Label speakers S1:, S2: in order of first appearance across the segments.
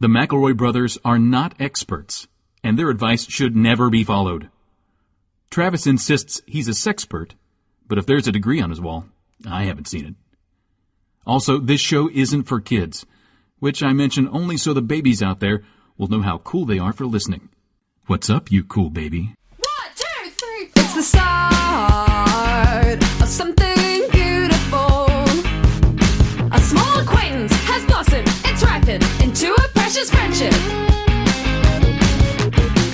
S1: The McElroy brothers are not experts, and their advice should never be followed. Travis insists he's a sexpert, but if there's a degree on his wall, I haven't seen it. Also, this show isn't for kids, which I mention only so the babies out there will know how cool they are for listening. What's up, you cool baby?
S2: 1, 2, 3, 4. It's the start of something beautiful. A small acquaintance has blossomed, it's ripened into a precious friendship.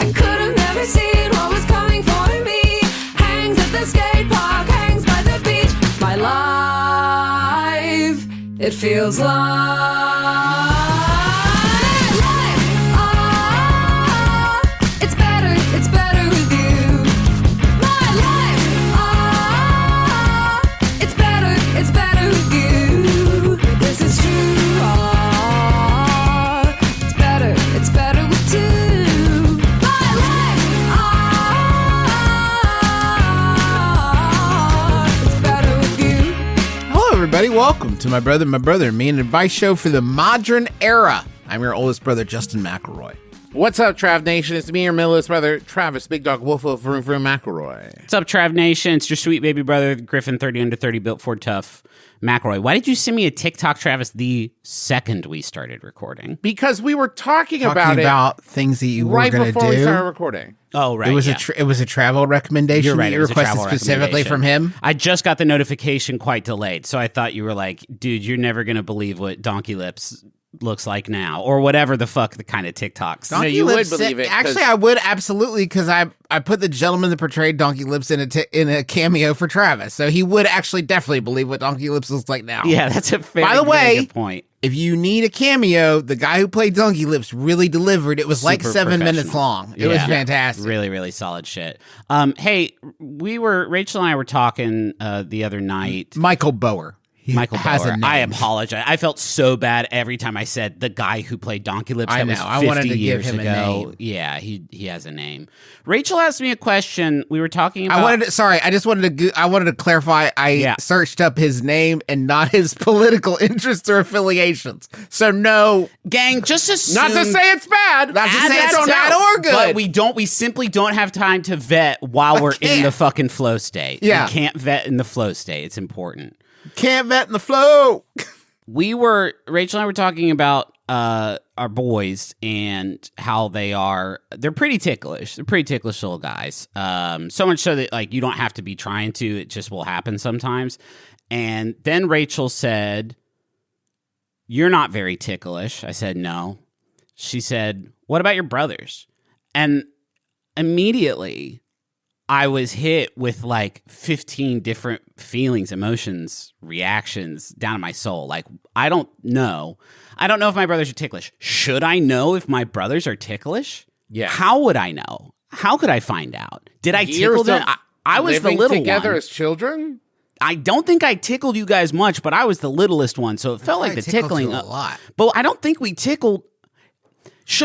S2: I could have never seen what was coming for me. Hangs at the skate park, hangs by the beach. My life, it feels like it's better with you. My life, it's better with you. This is true. It's better with two. My life, it's better with you.
S3: Hello, everybody. Welcome to My Brother, Me, an advice show for the modern era. I'm your oldest brother, Justin McElroy.
S4: What's up, Trav Nation? It's me, your middleest brother, Travis, Big Dog Wolf of Vroom Vroom McElroy.
S5: What's up, Trav Nation? It's your sweet baby brother, Griffin, 30 under 30, built Ford Tough, McElroy. Why did you send me a TikTok, Travis, the second we started recording?
S4: Because we were talking about
S3: things that you
S4: right
S3: were going to
S4: before we
S3: do.
S4: started recording.
S5: Oh, right.
S3: It was it was a travel recommendation.
S5: You're right.
S3: That
S5: It
S3: you
S5: was a
S3: requested
S5: travel
S3: specifically from him.
S5: I just got the notification quite delayed, so I thought you were like, dude, you're never going to believe what Donkey Lips looks like now, or whatever the fuck the kind of TikToks.
S4: No, you would believe it.
S3: Actually, I would absolutely, because I put the gentleman that portrayed Donkey Lips in a cameo for Travis, so he would actually definitely believe what Donkey Lips looks like now.
S5: Yeah, that's a
S3: By the way,
S5: good point.
S3: If you need a cameo, the guy who played Donkey Lips really delivered. It was like
S5: Super
S3: 7 minutes
S5: professional.
S3: long. It was fantastic.
S5: Really, really solid shit. Hey, Rachel and I were talking the other night.
S3: Michael Bower.
S5: Michael
S3: has
S5: Bower.
S3: a name.
S5: I apologize. I felt so bad every time I said the guy who played Donkey Lips.
S3: I
S5: That was
S3: know.
S5: 50
S3: I wanted to give
S5: years
S3: him a
S5: ago.
S3: name.
S5: Yeah, he has a name. Rachel asked me a question. We were talking about.
S3: I just wanted to clarify. I searched up his name and not his political interests or affiliations. So no,
S5: gang, just assume.
S4: Not to say it's bad.
S3: Not to say
S4: I
S3: it's
S4: don't
S3: bad
S4: know.
S3: or good.
S5: But we simply don't have time to vet while we're in the fucking flow state.
S3: Yeah.
S5: We can't vet in the flow state. It's important.
S3: can't vet in the flow.
S5: Rachel and I were talking about our boys and how they're pretty ticklish. They're pretty ticklish little guys. So much so that like you don't have to be trying to, it just will happen sometimes. And then Rachel said, "You're not very ticklish." I said, "No." She said, "What about your brothers?" And immediately I was hit with like 15 different feelings, emotions, reactions down in my soul. Like, I don't know. I don't know if my brothers are ticklish. Should I know if my brothers are ticklish?
S4: Yeah.
S5: How would I know? How could I find out? Did I tickle them? I was the
S4: Living
S5: little
S4: together
S5: one.
S4: as children?
S5: I don't think I tickled you guys much, but I was the littlest one, so it felt like the tickling
S3: a lot.
S5: But I don't think we tickled.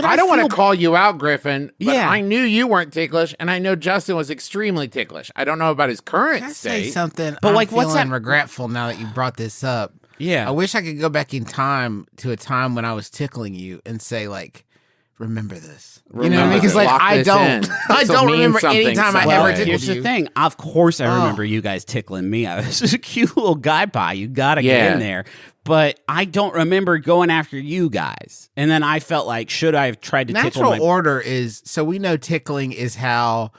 S4: I don't want to call you out, Griffin, but
S5: Yeah.
S4: I knew you weren't ticklish, and I know Justin was extremely ticklish. I don't know about his current
S3: Can I
S4: state.
S3: say something?
S5: But,
S3: I'm
S5: like, what's
S3: feeling
S5: that-
S3: regretful now that you brought this up.
S5: Yeah.
S3: I wish I could go back in time to a time when I was tickling you and say, like, remember this. You know what I mean? Because, like,
S4: Lock
S3: I
S4: this
S3: don't.
S4: in.
S3: I
S4: This'll
S3: don't
S4: mean
S3: remember
S4: something
S3: any time I
S4: someday.
S3: ever
S5: Here's
S3: tickled
S5: the
S3: you.
S5: thing. Of course, I remember you guys tickling me. I was a cute little guy pie. You got to get in there. But I don't remember going after you guys. And then I felt like, should I have tried to tickle my...
S3: Natural order is, so we know tickling is how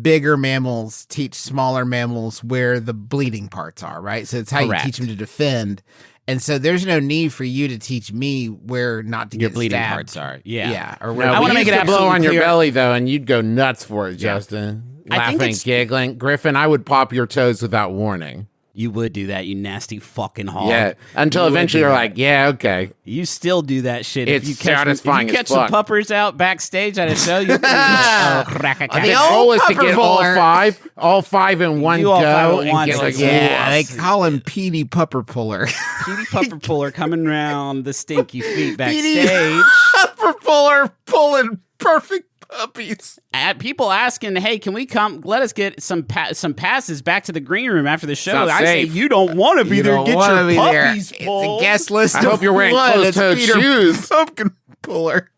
S3: bigger mammals teach smaller mammals where the bleeding parts are, right? So it's how
S5: Correct.
S3: you teach them to defend. And so there's no need for you to teach me where not to
S5: Your
S3: get
S5: bleeding
S3: stabbed.
S5: parts are. Yeah.
S3: Yeah. Or
S4: No,
S3: where
S5: I wanna
S4: we
S5: make
S4: used
S5: it
S4: to blow
S5: absolutely
S4: on your
S5: clear-
S4: belly, though, and you'd go nuts for it, Justin.
S5: I think
S4: Laughing,
S5: it's-
S4: giggling. Griffin, I would pop your toes without warning.
S5: You would do that, you nasty fucking hog.
S4: Yeah, until
S5: You would
S4: eventually
S5: do
S4: you're
S5: that.
S4: like, yeah, okay.
S5: You still do that shit.
S4: It's
S5: if you catch,
S4: satisfying
S5: if you
S4: as
S5: catch some
S4: fuck.
S5: puppers out backstage at a show, you can
S3: The
S4: The
S3: old
S4: goal is to
S3: pupper
S4: get
S3: bowler.
S4: all five in one
S5: do all five
S4: go
S5: at
S4: and
S5: once,
S4: get like,
S5: like,
S3: Yeah, they
S5: Yes.
S3: call him Petey Pupper Puller.
S5: Petey Pupper Puller coming around the stinky feet
S3: Petey
S5: backstage.
S3: Pupper Puller pulling perfect puppies.
S5: At people asking, hey, can we come? Let us get some passes back to the green room after the show.
S4: Not
S5: I say
S4: safe.
S5: you don't want to be
S3: You
S5: there.
S3: don't
S5: Get
S3: wanna
S5: your
S3: be there.
S5: puppies
S3: It's
S5: pulled.
S3: a guest list.
S4: I hope you're wearing
S3: one.
S4: closed-toed
S3: It's Peter
S4: shoes.
S3: Pumpkin cooler.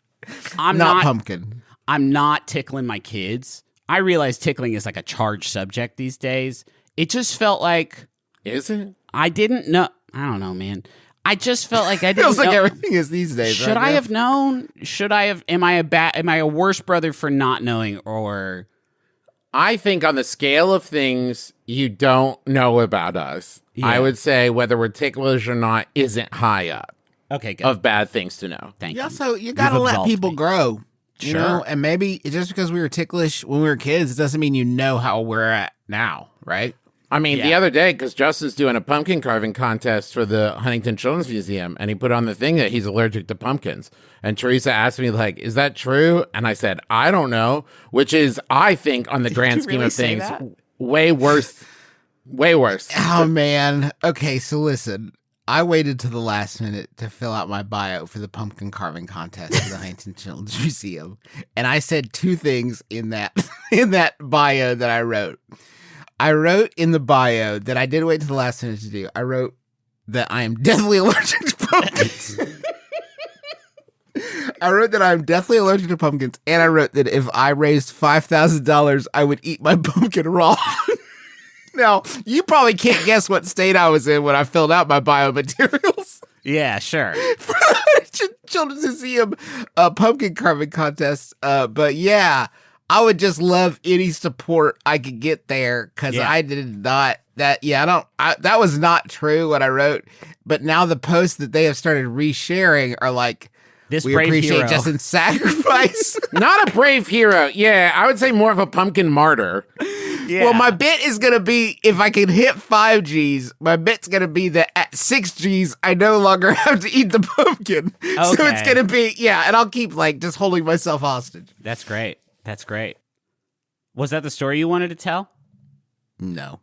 S5: I'm
S3: not pumpkin.
S5: I'm not tickling my kids. I realize tickling is like a charged subject these days. It just felt like...
S4: Is it?
S5: I didn't know. I don't know, man. I just felt like I didn't
S3: Feels like
S5: know.
S3: everything is these days.
S5: Should
S3: right,
S5: I
S3: Jeff?
S5: have known? Should I have? Am I a worse brother for not knowing? Or
S4: I think on the scale of things you don't know about us,
S5: Yeah.
S4: I would say whether we're ticklish or not isn't high up
S5: okay, good.
S4: of bad things to know.
S5: Thank
S3: Yeah,
S5: you.
S3: so you got to
S5: You've
S3: let
S5: absolved
S3: people
S5: me.
S3: grow. You
S5: Sure.
S3: know, and maybe just because we were ticklish when we were kids, it doesn't mean you know how we're at now, right?
S4: I mean, the
S5: Yeah.
S4: other day, because Justin's doing a pumpkin carving contest for the Huntington Children's Museum, and he put on the thing that he's allergic to pumpkins. And Teresa asked me, like, is that true? And I said, I don't know, which is, I think, on the grand
S5: you
S4: scheme
S5: really
S4: of
S5: say
S4: things,
S5: that?
S4: way worse. Way worse.
S3: Oh, man. Okay, so listen. I waited to the last minute to fill out my bio for the pumpkin carving contest for the Huntington Children's Museum. And I said two things in that bio that I wrote. I wrote in the bio that I did wait to the last minute to do. I wrote that I am deathly allergic to pumpkins. I wrote that I'm deathly allergic to pumpkins. And I wrote that if I raised $5,000, I would eat my pumpkin raw. Now, you probably can't guess what state I was in when I filled out my biomaterials
S5: Yeah, sure.
S3: for the Children's Museum pumpkin carving contest. But yeah, I would just love any support I could get there because
S5: Yeah.
S3: I did not. That was not true what I wrote. But now the posts that they have started resharing are like,
S5: This
S3: we
S5: brave
S3: appreciate
S5: hero.
S3: Justin's sacrifice.
S4: Not a brave hero. Yeah, I would say more of a pumpkin martyr.
S5: Yeah.
S3: Well, my bit is going to be, if I can hit 5 Gs, my bit's going to be that at 6 Gs, I no longer have to eat the pumpkin. So it's
S5: Okay.
S3: going to be, yeah, and I'll keep, like, just holding myself hostage.
S5: That's great. That's great. Was that the story you wanted to tell?
S3: No.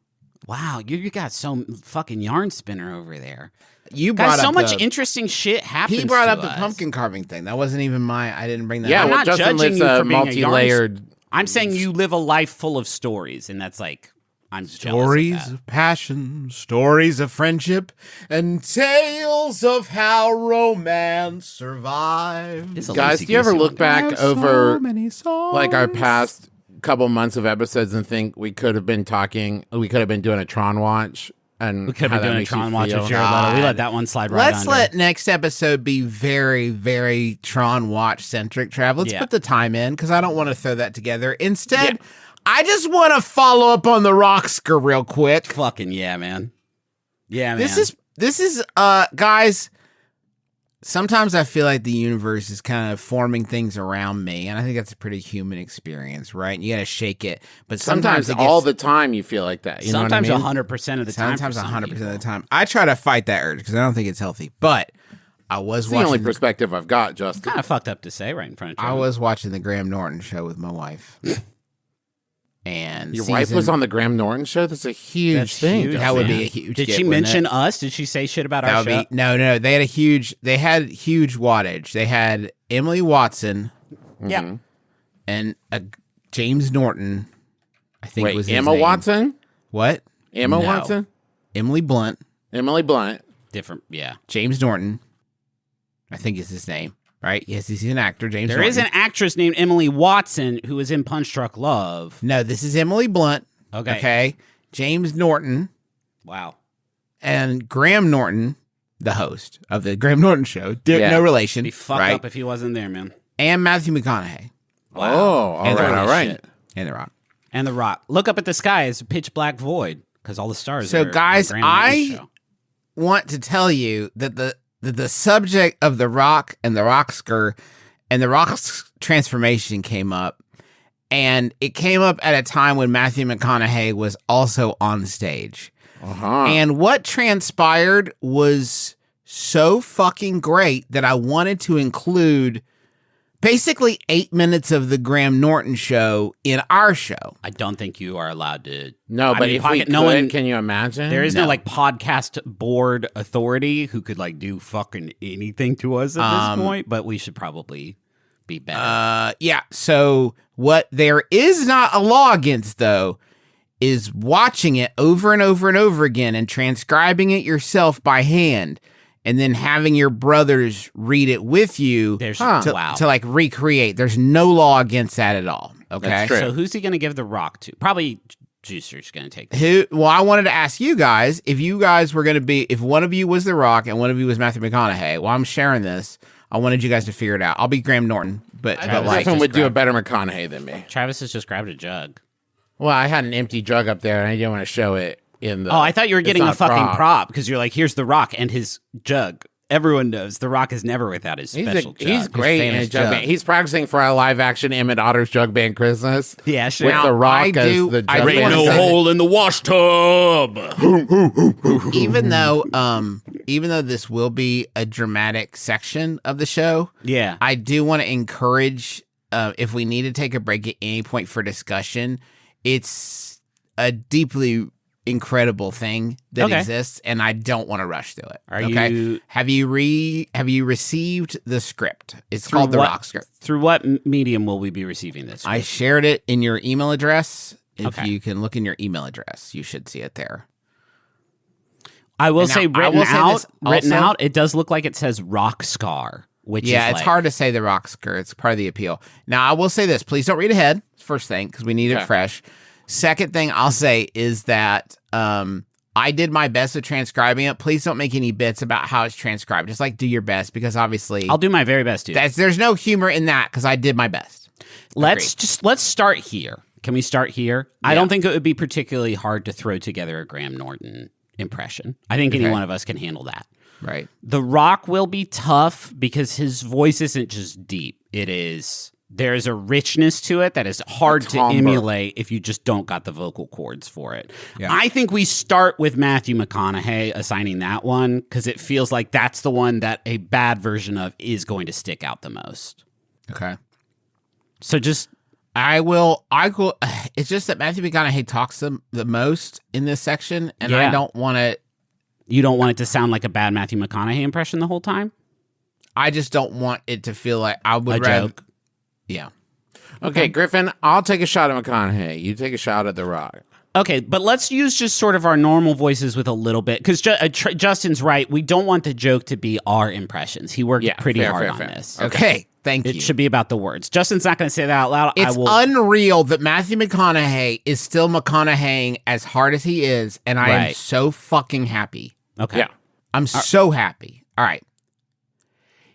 S5: Wow, you got so fucking yarn spinner over there.
S3: You brought
S5: Guys, so
S3: up
S5: much
S3: the,
S5: interesting shit happens.
S3: He brought
S5: to
S3: up the
S5: us.
S3: pumpkin carving thing. That wasn't even I didn't bring that
S4: Yeah,
S3: up.
S5: I'm
S4: well,
S5: not
S4: Justin
S5: judging
S4: lives
S5: you
S4: a
S5: for being a yarn
S4: multi-layered.
S5: I'm saying you live a life full of stories, and that's like I'm
S3: Stories
S5: jealous of that.
S3: of passion, stories of friendship, and tales of how romance survived.
S5: It's a
S4: Guys,
S5: loosey-goosey
S4: do you ever look
S5: one.
S4: back over
S3: many songs.
S4: like our past couple months of episodes and think we could have been doing a Tron watch? And
S5: We could
S4: how
S5: have
S4: that
S5: been doing a
S4: makes you
S5: Tron watch
S4: feel?
S5: with Jared Leto. We let that one slide right
S3: Let's
S5: under.
S3: let next episode be very, very Tron watch centric, Trav. Let's
S5: Yeah.
S3: put the time in because I don't want to throw that together. Instead, I just want to follow up on the Rocksker real quick.
S5: Fucking yeah, man. Yeah, man.
S3: This is guys, sometimes I feel like the universe is kind of forming things around me, and I think that's a pretty human experience, right? And you got to shake it, but
S4: Sometimes
S3: it gets,
S4: all the time you feel like that. You
S5: sometimes
S4: know what I mean?
S5: 100% of the time.
S3: sometimes
S5: for some
S3: 100% of
S5: people.
S3: the time. I try to fight that urge because I don't think it's healthy. But I was
S4: It's the only
S3: watching
S4: perspective I've got, Justin.
S5: Kind of fucked up to say right in front of you.
S3: I was watching the Graham Norton show with my wife. And
S4: Your wife was on the Graham Norton show? That's a huge
S5: That's
S4: thing.
S5: huge,
S4: Justin.
S3: That would
S5: man.
S3: be a huge
S5: Did
S3: get,
S5: she
S3: wouldn't
S5: mention
S3: it?
S5: us? Did she say shit about
S3: That
S5: our
S3: would
S5: show?
S3: be no. They had huge wattage. They had Emily Watson
S5: Yeah.
S3: and James Norton. I think
S4: Wait,
S3: was his
S4: Emma
S3: name.
S4: Watson?
S3: What?
S4: Emma
S3: No.
S4: Watson?
S3: Emily Blunt.
S4: Emily Blunt.
S5: Different. Yeah.
S3: James Norton. I think is his name. Right? Yes, he's an actor. James.
S5: There
S3: Norton.
S5: is an actress named Emily Watson who was in Punch Drunk Love.
S3: No, this is Emily Blunt.
S5: Okay.
S3: Okay. James Norton
S5: Wow.
S3: and Graham Norton, the host of the Graham Norton show.
S4: Yeah.
S3: No relation.
S5: Be fucked
S3: right?
S5: up if he wasn't there, man.
S3: And Matthew McConaughey
S4: Oh, all
S3: And
S4: right,
S3: the
S4: all right.
S3: and The Rock.
S5: And The Rock. Look up at the sky. It's a pitch black void because all the stars.
S3: So,
S5: are
S3: guys,
S5: on the Graham Norton
S3: I
S5: show.
S3: want to tell you that the subject of The Rock and the Rocksker and the Rock's transformation came up, and it came up at a time when Matthew McConaughey was also on stage.
S4: Uh-huh.
S3: And what transpired was so fucking great that I wanted to include basically 8 minutes of the Graham Norton show in our show.
S5: I don't think you are allowed to.
S4: No,
S5: I
S4: but
S5: mean,
S4: if we could,
S5: no one.
S4: can you imagine?
S5: There is no
S3: No.
S5: like podcast board authority who could like do fucking anything to us at this point. But we should probably be better.
S3: Yeah. So what there is not a law against, though, is watching it over and over and over again and transcribing it yourself by hand and then having your brothers read it with you
S5: There's
S3: to like recreate. There's no law against that at all. Okay.
S4: That's true.
S5: So who's he going to give the rock to? Probably Juicer's going to take that.
S3: Well, I wanted to ask you guys if you guys were going to be, if one of you was The Rock and one of you was Matthew McConaughey. While I'm sharing this, I wanted you guys to figure it out. I'll be Graham Norton, but
S4: Griffin would do a better McConaughey than me.
S5: Travis has just grabbed a jug.
S4: Well, I had an empty jug up there, and I didn't want to show it in the.
S5: Oh, I thought you were getting a
S4: not
S5: fucking prop because you're like, here's The Rock and his jug. Everyone knows The Rock is never without his special jug.
S4: He's great in a jug band. He's practicing for a live-action Emmett Otter's Jug Band Christmas.
S5: Yeah, sure.
S4: With
S3: Now,
S4: The Rock
S3: I
S4: as
S3: do-
S4: the
S3: I
S4: jug
S3: do
S4: band.
S3: wanna say
S1: hole in the wash tub.
S3: even though this will be a dramatic section of the show,
S5: Yeah.
S3: I do want to encourage, if we need to take a break at any point for discussion, it's a deeply incredible thing that exists, and I don't want to rush through it.
S5: Are
S3: okay?
S5: you-
S3: Have you received the script? It's called the Rock script.
S5: Through what medium will we be receiving this?
S3: I shared it in your email address. If
S5: Okay.
S3: you can look in your email address, you should see it there.
S5: I will
S3: And
S5: say
S3: now, I will say this
S5: written
S3: also-
S5: out, it does look like it says Rock Scar, which is
S3: Yeah, it's
S5: like-
S3: hard to say the Rock skirt. It's part of the appeal. Now, I will say this. Please don't read ahead, first thing, because we need it fresh. Second thing I'll say is that I did my best at transcribing it. Please don't make any bits about how it's transcribed. Just like do your best, because obviously
S5: I'll do my very best, dude.
S3: there's no humor in that because I did my best.
S5: Let's start here. Can we start here? I don't think it would be particularly hard to throw together a Graham Norton impression. I think any one of us can handle that.
S3: Right.
S5: The Rock will be tough because his voice isn't just deep. There's a richness to it that is hard to emulate if you just don't got the vocal cords for it.
S3: Yeah.
S5: I think we start with Matthew McConaughey assigning that one because it feels like that's the one that a bad version of is going to stick out the most.
S3: Okay.
S5: So just
S3: I will. It's just that Matthew McConaughey talks the most in this section, and I
S5: Yeah.
S3: don't want to.
S5: you don't want it to sound like a bad Matthew McConaughey impression the whole time?
S3: I just don't want it to feel like I would
S5: A
S3: rather.
S5: joke.
S3: Yeah.
S4: Okay, Griffin, I'll take a shot at McConaughey. You take a shot at The Rock.
S5: Okay, but let's use just sort of our normal voices with a little bit, because Justin's right. We don't want the joke to be our impressions. He worked pretty hard on this.
S3: Okay. Thank you.
S5: It should be about the words. Justin's not going to say that out loud.
S3: It's unreal that Matthew McConaughey is still McConaugheying as hard as he is, and I am
S5: Right.
S3: so fucking happy.
S5: Okay.
S4: Yeah.
S3: I'm so happy. All right.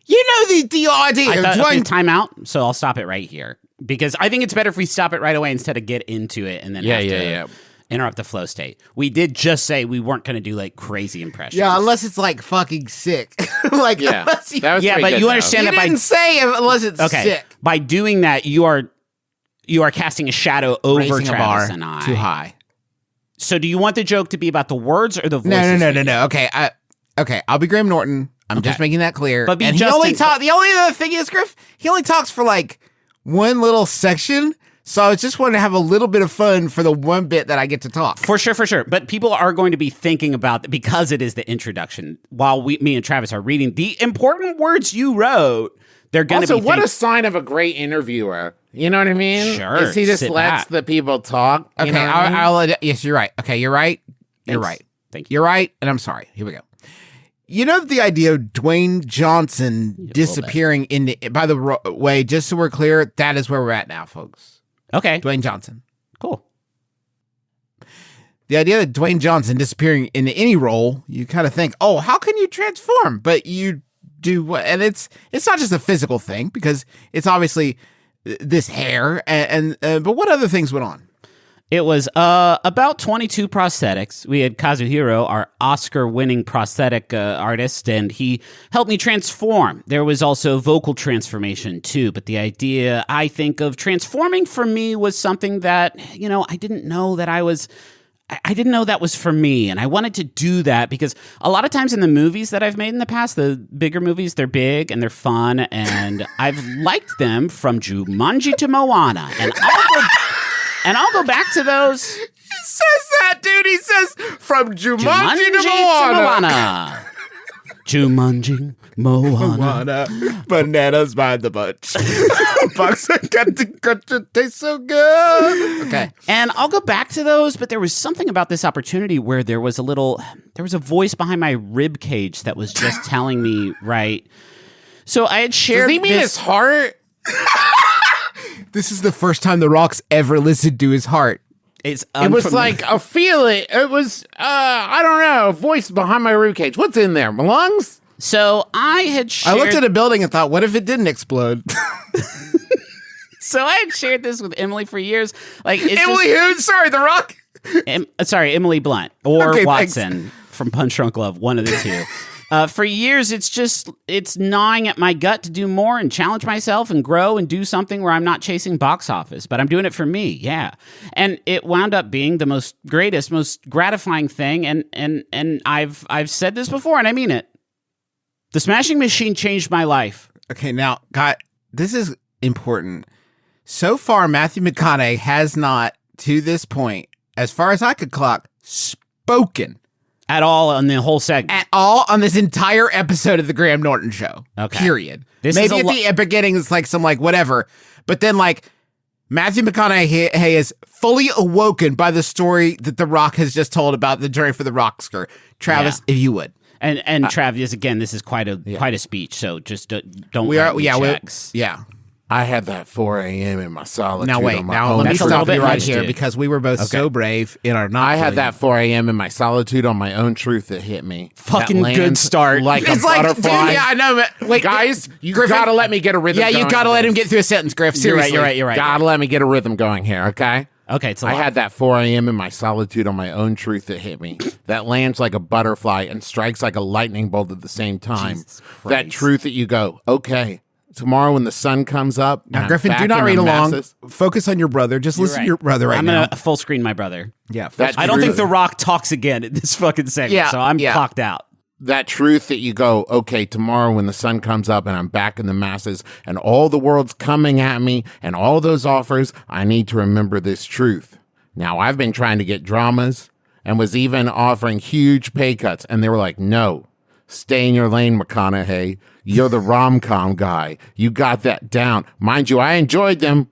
S3: You know the idea of
S5: Okay,
S3: doing.
S5: time out. So I'll stop it right here because I think it's better if we stop it right away instead of get into it and then have to interrupt the flow state. We did just say we weren't going to do like crazy impressions.
S3: Yeah, unless it's like fucking sick. Like,
S4: Yeah,
S3: unless you,
S4: that was
S5: Yeah,
S4: pretty
S5: but
S4: good,
S5: you
S4: though.
S5: understand
S3: you
S5: that by
S3: didn't say unless it's sick.
S5: By doing that, you are casting a shadow over
S3: Raising a
S5: Travis
S3: bar
S5: and I.
S3: too high.
S5: So do you want the joke to be about the words or the voices?
S3: No. Okay, I'll be Graham Norton. I'm just making that clear.
S5: But be
S3: and
S5: Justin-
S3: the only other thing is, Griff, he only talks for like one little section. So I just wanted to have a little bit of fun for the one bit that I get to talk.
S5: For sure. But people are going to be thinking about, because it is the introduction, while me and Travis are reading the important words you wrote, they're going to
S4: Also,
S5: be
S4: what a sign of a great interviewer. You know what I mean?
S5: Sure,
S4: Is he just
S5: sit
S4: lets
S5: back.
S4: the people talk. You
S3: Okay,
S4: know what I mean?
S3: yes, you're right. Okay, you're right. You're
S5: Thanks.
S3: right.
S5: Thank you.
S3: You're right, and I'm sorry. Here we go. You know the idea of Dwayne Johnson disappearing into. By the way, just so we're clear, that is where we're at now, folks.
S5: Okay,
S3: Dwayne Johnson.
S5: cool.
S3: The idea that Dwayne Johnson disappearing into any role, you kind of think, oh, how can you transform? But you do what? And it's not just a physical thing because it's obviously this hair and but what other things went on?
S5: It was about 22 prosthetics. We had Kazuhiro, our Oscar-winning prosthetic artist, and he helped me transform. There was also vocal transformation, too. But the idea, I think, of transforming for me was something that, I didn't know that I didn't know that was for me, and I wanted to do that because a lot of times in the movies that I've made in the past, the bigger movies, they're big and they're fun, and I've liked them from Jumanji to Moana, and I'll go back to those.
S3: He says that, dude. He says from Jumanji to Moana.
S5: Jumanji, Moana.
S3: Bananas by the bunch. Bugs are cut to cut to taste so good. Okay.
S5: And I'll go back to those, but there was something about this opportunity where there was a voice behind my rib cage that was just telling me, right. So I had shared.
S4: Does he mean his heart?
S3: This is the first time The Rock's ever listened to his heart.
S5: It
S4: was like a feeling. It was, I don't know, a voice behind my ribcage. What's in there? My lungs?
S5: So I had shared.
S3: I looked at a building and thought, what if it didn't explode?
S5: So I had shared this with Emily for years. Like
S3: Emily who? Sorry, The Rock?
S5: Emily Blunt or
S3: Okay,
S5: Watson from Punch Drunk Love, one of the two. For years, it's gnawing at my gut to do more and challenge myself and grow and do something where I'm not chasing box office, but I'm doing it for me, yeah. And it wound up being the most gratifying thing. And I've said this before, and I mean it. The Smashing Machine changed my life.
S3: Okay, now, God, this is important. So far, Matthew McConaughey has not, to this point, as far as I could clock, spoken
S5: At all on the whole segment.
S3: at all on this entire episode of the Graham Norton Show.
S5: Okay.
S3: Period.
S5: This
S3: Maybe
S5: is
S3: at the beginning it's like some whatever, but then Matthew McConaughey is fully awoken by the story that The Rock has just told about the journey for the Rockster. Travis, if you would.
S5: And Travis, again, this is quite a speech, so just don't
S3: We are,
S5: write me
S3: yeah,
S5: checks.
S3: yeah.
S4: I had that 4 a.m. in my solitude.
S3: Now wait,
S4: on my
S3: now
S4: own
S3: let me
S5: That's a
S4: truth.
S5: little
S3: stop
S5: bit
S3: you right
S5: much,
S3: here
S5: dude.
S3: because we were both so brave in our not.
S4: I had
S3: killing.
S4: that 4 a.m. in my solitude on my own truth that hit me.
S5: Fucking
S4: That
S5: good
S4: lands
S5: start.
S4: Like
S3: It's
S4: a
S3: like,
S4: butterfly.
S3: dude, yeah, I know, but wait,
S4: Guys, you
S3: Griffin,
S4: gotta let me get a rhythm
S3: Yeah,
S4: going.
S3: you gotta let him get through a sentence, Griff. Seriously.
S5: You're right.
S4: Gotta let me get a rhythm going here, okay?
S5: Okay, it's a
S4: I
S5: lot.
S4: had that 4 a.m. in my solitude on my own truth that hit me. That lands like a butterfly and strikes like a lightning bolt at the same time.
S5: Jesus
S4: That
S5: Christ.
S4: truth that you go, okay, tomorrow when the sun comes up.
S3: Now,
S4: and
S3: Griffin,
S4: I'm
S3: do
S4: back
S3: not
S4: in
S3: read
S4: the
S3: along.
S4: masses,
S3: Focus on your brother. Just listen to your brother
S5: I'm
S3: now.
S5: gonna full screen my brother.
S3: Yeah,
S4: That
S5: I don't think
S4: truth-
S5: The Rock talks again in this fucking segment,
S3: Yeah,
S5: so I'm
S3: yeah.
S5: clocked out.
S4: that truth that you go, okay, tomorrow when the sun comes up and I'm back in the masses and all the world's coming at me and all those offers, I need to remember this truth. Now, I've been trying to get dramas and was even offering huge pay cuts, and they were like, no, stay in your lane, McConaughey. You're the rom-com guy. You got that down. Mind you, I enjoyed them,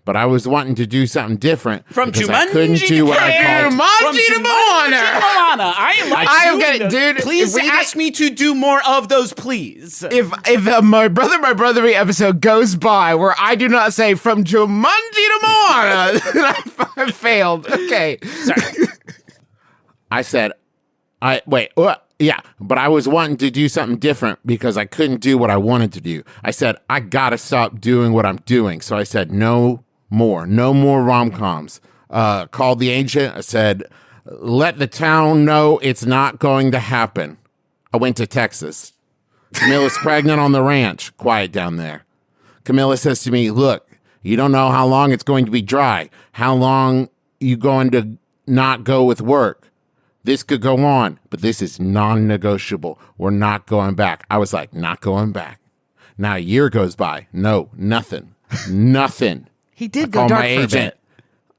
S4: but I was wanting to do something different.
S5: From
S4: because I
S5: Jumanji
S4: couldn't
S5: to
S4: do what I called
S3: Jumanji to Moana.
S5: I
S3: am gonna, dude.
S5: Please
S3: if we
S5: ask me to do more of those, please.
S3: If my brother me episode goes by where I do not say from Jumanji to Moana, then I failed. Okay.
S5: Sorry.
S4: I said, yeah, but I was wanting to do something different because I couldn't do what I wanted to do. I said, I gotta stop doing what I'm doing. So I said, no more rom-coms. Called the agent. I said, let the town know it's not going to happen. I went to Texas. Camilla's pregnant on the ranch. Quiet down there. Camilla says to me, look, you don't know how long it's going to be dry. How long you going to not go with work? This could go on, but this is non-negotiable. We're not going back. I was like, not going back. Now a year goes by. No, nothing. Nothing.
S3: He did
S4: I
S3: go
S4: called
S3: dark
S4: my
S3: for a
S4: agent.
S3: bit.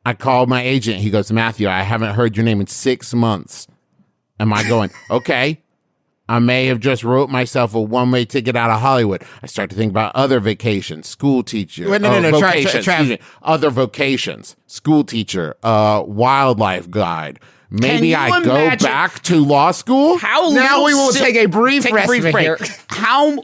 S4: I called my agent. He goes, Matthew, I haven't heard your name in 6 months. Am I going, okay. I may have just wrote myself a one-way ticket out of Hollywood. I start to think about other vacations, school teacher.
S3: Wait, no,
S4: vocations,
S3: Trav.
S4: excuse me, other vocations, school teacher, wildlife guide. Maybe
S5: you
S4: I go
S5: imagine-
S4: back to law school.
S5: How
S3: Now
S5: little
S3: we will
S5: sil-
S3: take a brief
S5: take a
S3: rest
S5: brief break.
S3: here.
S5: How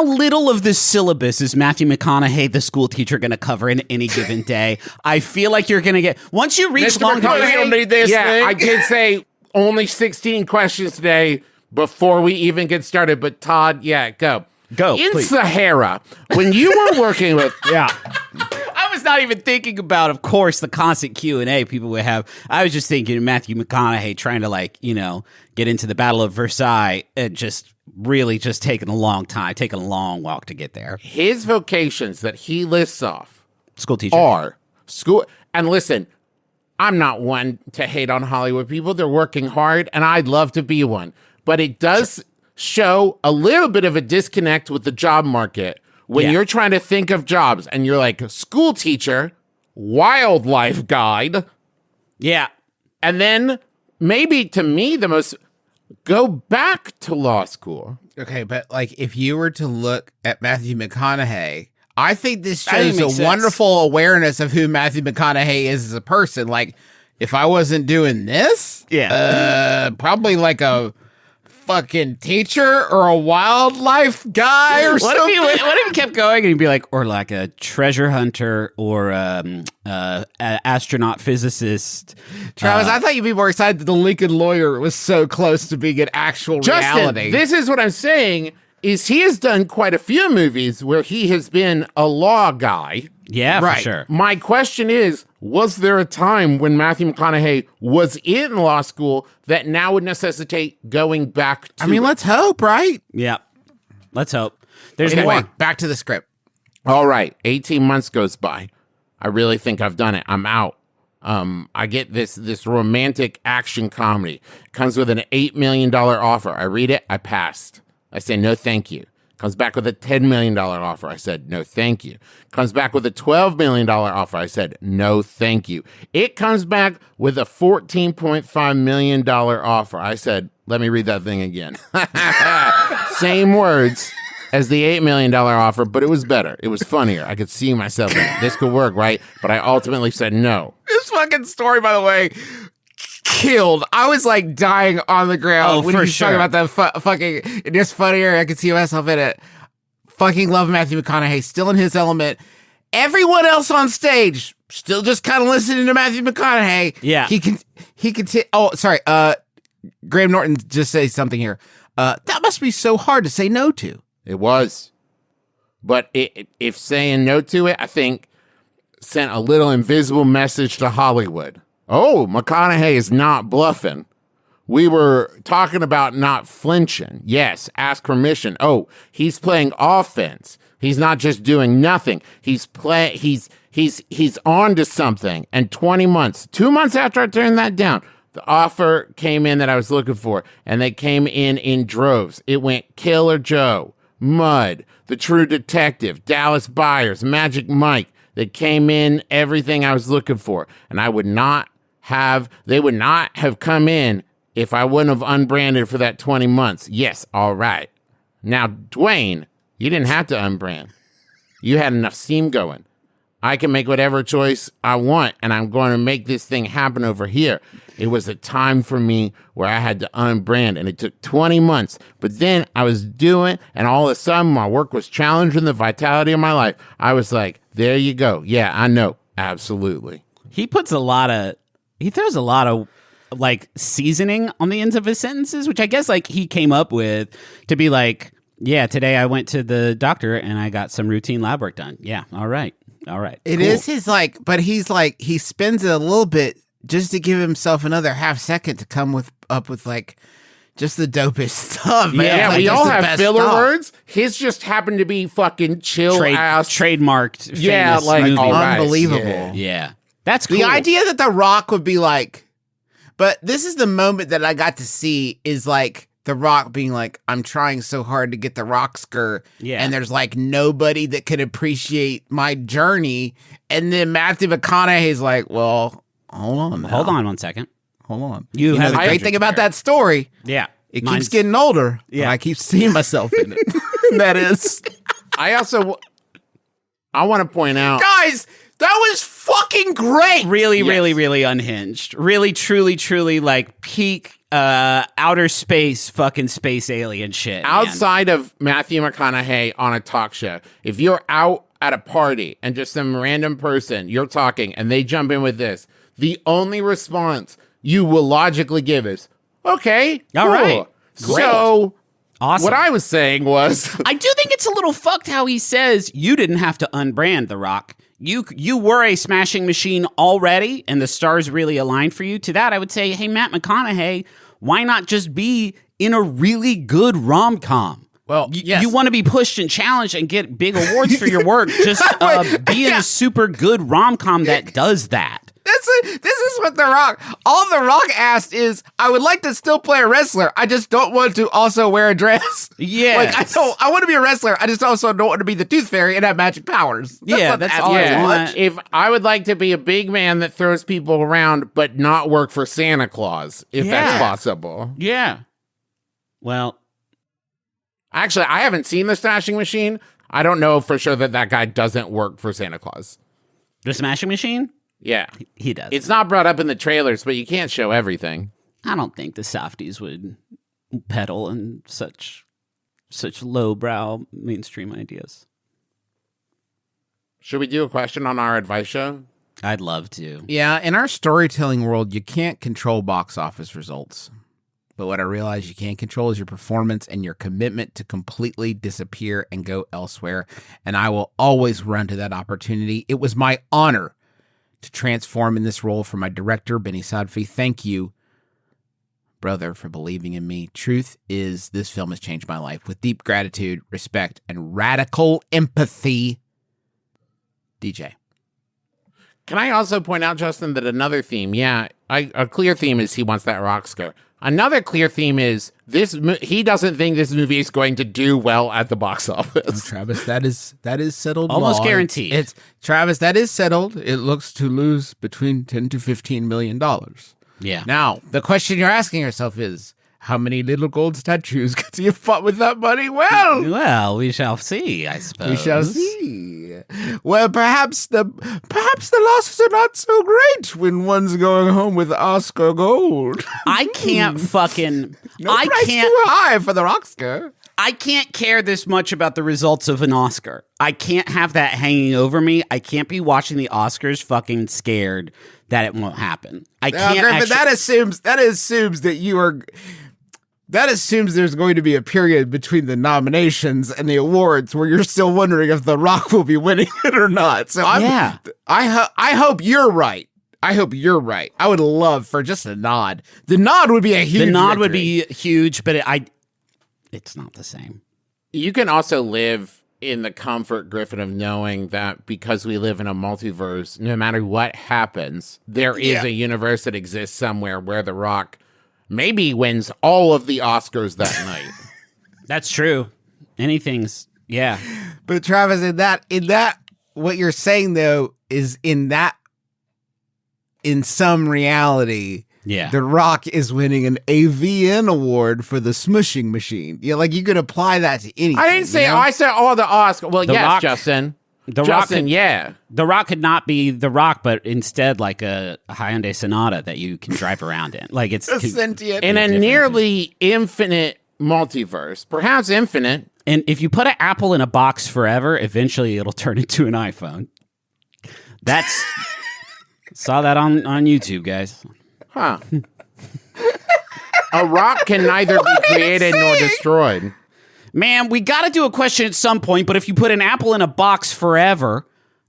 S5: little of the syllabus is Matthew McConaughey, the school teacher, going to cover in any given day? I feel like you're going to get once you reach
S3: Mr.
S5: long.
S3: McConaughey don't need this
S4: Yeah,
S3: thing.
S4: I did say only 16 questions today before we even get started. But Todd, yeah, go.
S5: Go,
S4: In
S5: please.
S4: Sahara, when you were working with...
S5: Yeah. I was not even thinking about, of course, the constant Q&A people would have. I was just thinking Matthew McConaughey trying to, get into the Battle of Versailles and just really just taking a long time, taking a long walk to get there.
S4: His vocations that he lists off
S5: School teacher.
S4: are school. And listen, I'm not one to hate on Hollywood people. They're working hard, and I'd love to be one. But it does show a little bit of a disconnect with the job market when
S5: Yeah.
S4: you're trying to think of jobs and you're like school teacher, wildlife guide,
S5: Yeah.
S4: and then maybe to me the most go back to law school.
S3: Okay, but like if you were to look at Matthew McConaughey, I think this
S5: I think it
S3: shows
S5: makes
S3: a
S5: sense.
S3: wonderful awareness of who Matthew McConaughey is as a person. Like, if I wasn't doing this, probably like a fucking teacher or a wildlife guy or
S5: What
S3: something.
S5: if he kept going and he'd be like, or like a treasure hunter or astronaut physicist?
S3: Travis, I thought you'd be more excited that the Lincoln Lawyer was so close to being an actual
S4: Justin,
S3: reality.
S4: this is what I'm saying, is he has done quite a few movies where he has been a law guy.
S5: Yeah,
S3: Right.
S5: for sure.
S4: My question is, was there a time when Matthew McConaughey was in law school that now would necessitate going back to
S3: I mean,
S4: it?
S3: let's hope, right?
S5: Yeah. Let's hope. There's
S3: Anyway,
S5: more.
S3: back to the script.
S4: All right, 18 months goes by. I really think I've done it. I'm out. I get this romantic action comedy. Comes with an $8 million offer. I read it. I passed. I say, no, thank you. Comes back with a $10 million offer. I said, no, thank you. Comes back with a $12 million offer. I said, no, thank you. It comes back with a $14.5 million offer. I said, let me read that thing again. Same words as the $8 million offer, but it was better. It was funnier. I could see myself in it. This could work, right? But I ultimately said no.
S3: This fucking story, by the way, killed. I was like dying on the ground when
S5: for
S3: he was talking
S5: sure.
S3: about that fucking. It's just funnier. I could see myself in it. Fucking love Matthew McConaughey, still in his element. Everyone else on stage still just kind of listening to Matthew McConaughey.
S5: Yeah.
S3: he can. Oh, sorry. Graham Norton just says something here. That must be so hard to say no to.
S4: It was. But if saying no to it, I think, sent a little invisible message to Hollywood. Oh, McConaughey is not bluffing. We were talking about not flinching. Yes, ask permission. Oh, he's playing offense. He's not just doing nothing. He's on to something. And 20 months, 2 months after I turned that down, the offer came in that I was looking for, and they came in droves. It went Killer Joe, Mud, The True Detective, Dallas Buyers, Magic Mike. They came in everything I was looking for, and they would not have come in if I wouldn't have unbranded for that 20 months. Yes, all right. Now, Dwayne, you didn't have to unbrand. You had enough steam going. I can make whatever choice I want, and I'm going to make this thing happen over here. It was a time for me where I had to unbrand, and it took 20 months. But then I was doing, and all of a sudden my work was challenging the vitality of my life. I was like, there you go. Yeah, I know. Absolutely.
S5: He throws a lot of like seasoning on the ends of his sentences, which I guess like he came up with to be like, yeah, today I went to the doctor and I got some routine lab work done. Yeah. All right.
S3: It is his like, but he's like, he spends it a little bit just to give himself another half second to come up with like just the dopest stuff. Man.
S5: Yeah,
S3: Like,
S4: we
S3: just
S4: all
S3: the
S4: have
S3: best
S4: filler
S3: stuff.
S4: words. His just happened to be fucking chill ass.
S5: Trademarked.
S4: Yeah,
S5: famous
S4: like,
S5: movie.
S4: all right.
S3: Unbelievable.
S5: Yeah. That's cool.
S3: The idea that The Rock would be like, but this is the moment that I got to see is like The Rock being like, I'm trying so hard to get the Rocksker.
S5: Yeah.
S3: And there's like nobody that could appreciate my journey. And then Matthew McConaughey's like, well, hold on.
S5: Hold on 1 second.
S3: Hold on.
S5: You
S3: know,
S5: have
S3: the
S5: a
S3: great
S5: picture
S3: thing about
S5: there.
S3: that story,
S5: Yeah.
S3: it
S5: Mine's-
S3: keeps getting older.
S5: Yeah.
S3: And I keep seeing myself in it. That is.
S4: I want to point out.
S3: Guys, that was fucking great.
S5: really,
S4: Yes.
S5: really unhinged. Really, truly like peak outer space fucking space alien shit. man.
S4: Outside of Matthew McConaughey on a talk show, if you're out at a party and just some random person, you're talking and they jump in with this, the only response you will logically give is, okay,
S5: All
S4: cool.
S5: right.
S4: So
S5: Awesome.
S4: what I was saying was,
S5: I do think it's a little fucked how he says you didn't have to unbrand The Rock. You were a smashing machine already, and the stars really aligned for you. To that, I would say, hey, Matt McConaughey, why not just be in a really good rom-com?
S3: Well, yes.
S5: You want to be pushed and challenged and get big awards for your work. Just be in a super good rom-com that does that.
S3: This is what The Rock, all The Rock asked is, I would like to still play a wrestler. I just don't want to also wear a dress.
S5: Yeah.
S3: Like, I want to be a wrestler. I just also don't want to be the Tooth Fairy and have magic powers.
S5: Yeah,
S3: not
S5: that's
S3: that
S5: all I
S3: much.
S5: want.
S4: if I would like to be a big man that throws people around but not work for Santa Claus, if that's
S5: Yeah.
S4: possible.
S5: Yeah. Well,
S4: Actually, I haven't seen the Smashing Machine. I don't know for sure that guy doesn't work for Santa Claus.
S5: the Smashing Machine?
S4: Yeah.
S5: He does.
S4: It's not brought up in the trailers, but you can't show everything.
S5: I don't think the softies would peddle in such lowbrow mainstream ideas.
S4: Should we do a question on our advice show?
S5: I'd love to.
S3: Yeah, in our storytelling world, you can't control box office results. But what I realize you can control is your performance and your commitment to completely disappear and go elsewhere. And I will always run to that opportunity. It was my honor to transform in this role for my director, Benny Sadfi. Thank you, brother, for believing in me. Truth is, this film has changed my life. With deep gratitude, respect, and radical empathy, DJ.
S4: Can I also point out, Justin, that another theme, a clear theme is he wants that rock score. Another clear theme is he doesn't think this movie is going to do well at the box office.
S3: Travis, that is settled.
S5: Almost
S3: law.
S5: guaranteed.
S3: It's Travis, that is settled. It looks to lose between $10 to $15 million.
S5: Yeah.
S3: Now, the question you're asking yourself is, how many little gold statues could he have fought with that money?
S5: Well, we shall see, I suppose.
S3: We shall see. Well, perhaps the losses are not so great when one's going home with Oscar gold.
S5: I can't fucking...
S3: No price too high for the Oscar.
S5: I can't care this much about the results of an Oscar. I can't have that hanging over me. I can't be watching the Oscars fucking scared that it won't happen. I can't.
S3: Griffin, that assumes that you are. That assumes there's going to be a period between the nominations and the awards where you're still wondering if The Rock will be winning it or not. So I hope you're right. I hope you're right. I would love for just a nod. The nod would be a huge.
S5: The nod would
S3: victory.
S5: be huge, but it's not the same.
S4: You can also live in the comfort, Griffin, of knowing that because we live in a multiverse, no matter what happens, there is a universe that exists somewhere where The Rock maybe wins all of the Oscars that night.
S5: That's true. Anything's, yeah.
S3: But Travis, in that, what you're saying though is in some reality, The Rock is winning an AVN award for the smushing machine. Yeah, like you could apply that to anything.
S4: I didn't say. I said all the Oscars. Well, yes,
S5: Rock,
S4: Justin.
S5: The
S4: Justin,
S5: Rock The Rock could not be The Rock, but instead like a Hyundai Sonata that you can drive around in. Like it's
S3: sentient
S4: in a nearly infinite multiverse, perhaps infinite.
S5: And if you put an apple in a box forever, eventually it'll turn into an iPhone. That's saw that on YouTube, guys.
S4: Huh. A rock can neither be created nor destroyed.
S5: Man, we got to do a question at some point, but if you put an apple in a box forever,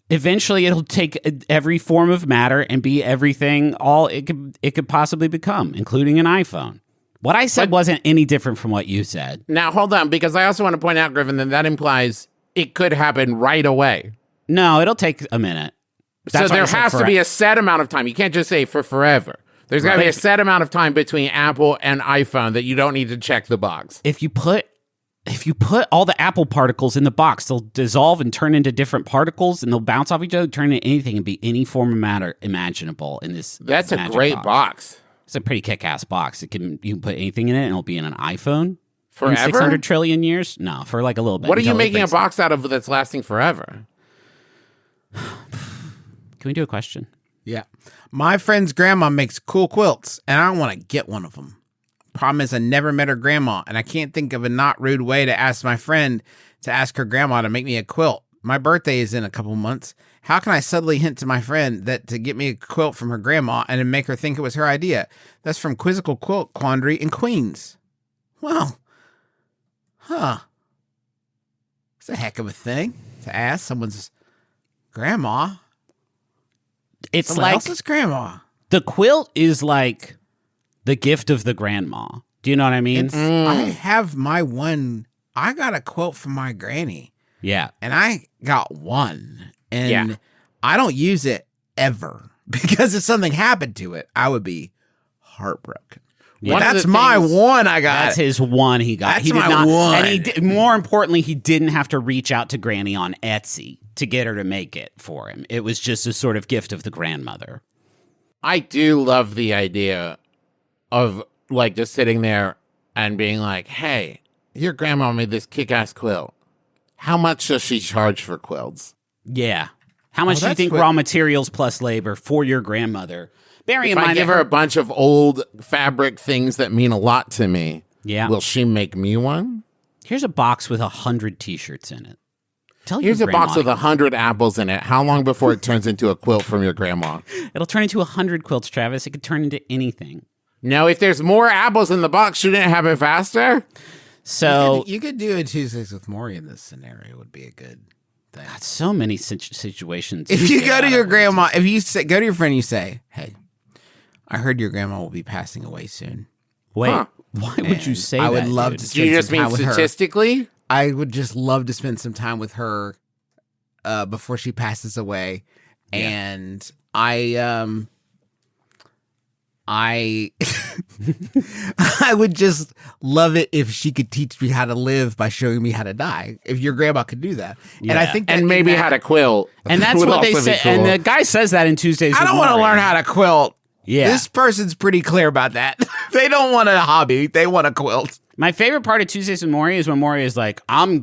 S5: eventually it'll take every form of matter and be everything it could possibly become, including an iPhone. What I said wasn't any different from what you said.
S4: Now, hold on, because I also want to point out, Griffin, that implies it could happen right away.
S5: No, it'll take a minute.
S4: So there has to be a set amount of time. You can't just say for forever. There's got to be a set amount of time between Apple and iPhone that you don't need to check the box.
S5: If you put all the Apple particles in the box, they'll dissolve and turn into different particles, and they'll bounce off each other, turn into anything, and be any form of matter imaginable in this.
S4: That's a great box.
S5: It's a pretty kick-ass box. You can put anything in it, and it'll be in an iPhone.
S4: Forever?
S5: In 600 trillion years? No, for like a little bit.
S4: What are you making a box out of that's lasting forever?
S5: Can we do a question?
S3: Yeah. My friend's grandma makes cool quilts, and I want to get one of them. Problem is, I never met her grandma, and I can't think of a not rude way to ask my friend to ask her grandma to make me a quilt. My birthday is in a couple months. How can I subtly hint to my friend that to get me a quilt from her grandma and then make her think it was her idea? That's from Quizzical Quilt Quandary in Queens. Well, it's a heck of a thing to ask someone's grandma.
S5: It's
S3: Someone
S5: like
S3: else's grandma.
S5: The quilt is like the gift of the grandma. Do you know what I mean?
S3: I have my one. I got a quilt from my granny.
S5: Yeah.
S3: And I got one. And I don't use it ever. Because if something happened to it, I would be heartbroken.
S5: Yeah.
S3: That's my one I got.
S5: That's his one he got.
S3: That's
S5: he did
S3: my
S5: not,
S3: one.
S5: And more importantly, he didn't have to reach out to Granny on Etsy to get her to make it for him. It was just a sort of gift of the grandmother.
S4: I do love the idea of like just sitting there and being like, hey, your grandma made this kick-ass quilt. How much does she charge for quilts?
S5: Yeah. How much do you
S3: that's
S5: think
S3: what-
S5: raw materials plus labor for your grandmother? Bearing
S4: If
S5: in
S4: I
S5: mind
S4: give
S5: that
S4: her a bunch of old fabric things that mean a lot to me,
S5: Yeah.
S4: will she make me one?
S5: here's a box with 100 T-shirts in it. Tell
S4: Here's
S5: your
S4: a box with
S5: grandma
S4: 100 apples in it. How long before it turns into a quilt from your grandma?
S5: it'll turn into 100 quilts, Travis. It could turn into anything.
S4: No, if there's more apples in the box, shouldn't it happen faster?
S5: So
S3: You could do a Tuesdays with Maury in this scenario. Would be a good thing.
S5: so many situations.
S3: If you
S5: get
S3: go
S5: out
S3: to
S5: of
S3: your
S5: it.
S3: grandma, if you say, go to your friend, and you say, "Hey, I heard your grandma will be passing away soon.
S5: Wait,
S4: Huh.
S5: why would you say
S3: I
S5: that?
S3: would love
S5: dude?
S3: to
S4: Do
S3: spend
S4: you just
S3: some
S4: mean
S3: time with her.
S4: statistically?
S3: I would just love to spend some time with her before she passes away, and I I would just love it if she could teach me how to live by showing me how to die. If your grandma could do that, and I
S5: Yeah.
S3: think that
S4: And
S3: in
S4: maybe
S3: that-
S4: had a quilt.
S5: And that's
S4: Would
S5: what they
S4: also be
S5: say.
S4: cool.
S5: And the guy says that in Tuesdays.
S3: I don't want to learn how to quilt.
S5: Yeah.
S3: This person's pretty clear about that. They don't want a hobby; they want a quilt.
S5: My favorite part of Tuesdays with Maury is when Maury is like, I'm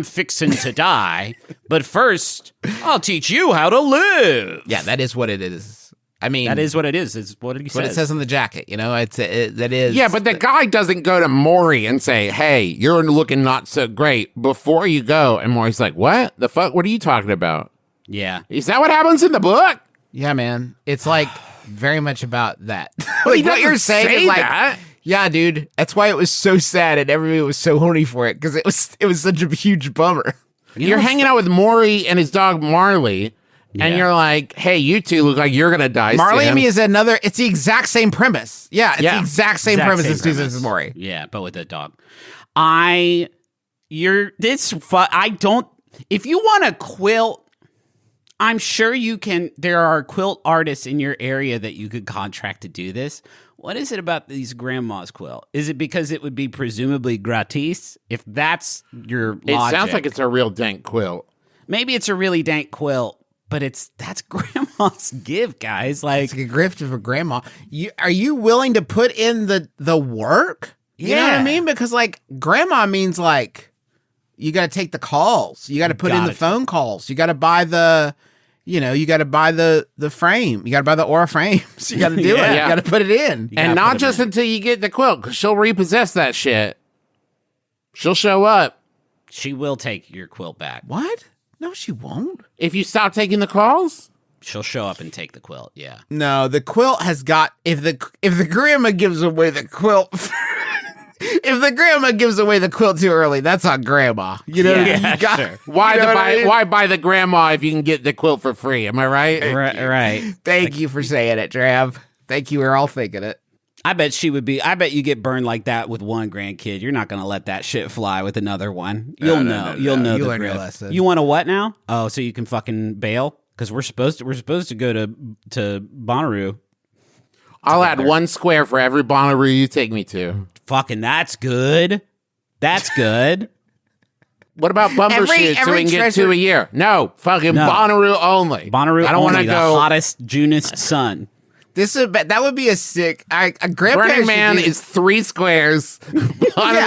S5: fixing to die, but first, I'll teach you how to live.
S3: Yeah, that is what it is. I mean,
S5: That is what it is. It's what he
S3: what
S5: says.
S3: it says on the jacket. You know, that is.
S4: Yeah, but the guy doesn't go to Maury and say, hey, you're looking not so great before you go. And Maury's like, what? The fuck? What are you talking about?
S5: Yeah.
S4: Is that what happens in the book?
S3: Yeah, man. It's like very much about that.
S4: Well, he
S3: Like, what you're
S4: doesn't
S3: saying
S4: say
S3: is like,
S4: that.
S3: yeah, dude. That's why it was so sad and everybody was so horny for it because it was such a huge bummer.
S4: You're hanging out with Maury and his dog Marley, and you're like, hey, you two look like you're going to die
S3: Marley
S4: soon.
S3: and Me is another. It's the exact same premise. Yeah, it's the exact same premise as Tuesdays with Maury.
S5: Yeah, but with a dog. If you want a quilt, I'm sure you can. There are quilt artists in your area that you could contract to do this. What is it about these grandma's quilt? Is it because it would be presumably gratis? If that's your
S4: It
S5: logic,
S4: sounds like it's a real dank quilt.
S5: maybe it's a really dank quilt, but that's grandma's gift, guys. Like,
S3: It's like a gift of a grandma. Are you willing to put in the work? You know what I
S5: Yeah.
S3: mean? Because like grandma means like you got to take the calls. You got to put in the
S5: gotta
S3: phone calls. You got to buy the. You got to buy the frame. You got to buy the Aura frames. You got to do it.
S5: Yeah.
S3: You got to put it in.
S5: gotta
S4: And not
S5: put 'em
S4: just
S5: in.
S4: until you get the quilt, because she'll repossess that shit. She'll show up.
S5: she will take your quilt back.
S3: What? No, she won't.
S4: If you stop taking the calls,
S5: She'll show up and take the quilt. Yeah.
S3: No, the quilt has got. If the grandma gives away the quilt. If the grandma gives away the quilt too early, that's on grandma. You know,
S5: Yeah,
S3: you got,
S5: sure.
S4: why
S3: you know
S4: the
S3: what I mean?
S4: why buy the grandma if you can get the quilt for free? Am I right?
S5: Right.
S3: Thank you for saying it, Trav. Thank you. We're all thinking it.
S5: I bet you get burned like that with one grandkid. You're not going to let that shit fly with another one. You'll know. You'll know
S3: You
S5: the
S3: learn your
S5: grift.
S3: lesson.
S5: You want a what now? Oh, so you can fucking bail? Because we're supposed to go to Bonnaroo.
S4: I'll add 1 square for every Bonnaroo you take me to.
S5: Fucking that's good. That's good.
S4: What about bumper
S3: Every-
S4: shoots so
S3: every
S4: we can get
S3: treasure-
S4: 2 a year? No, fucking
S5: No.
S4: Bonnaroo only.
S5: Bonnaroo
S4: I don't want
S5: only,
S4: to
S5: the
S4: go.
S5: hottest Junist son.
S3: That would be a sick. A grandparent
S4: Burning Man
S3: should do-
S4: is 3 squares.
S3: Yeah,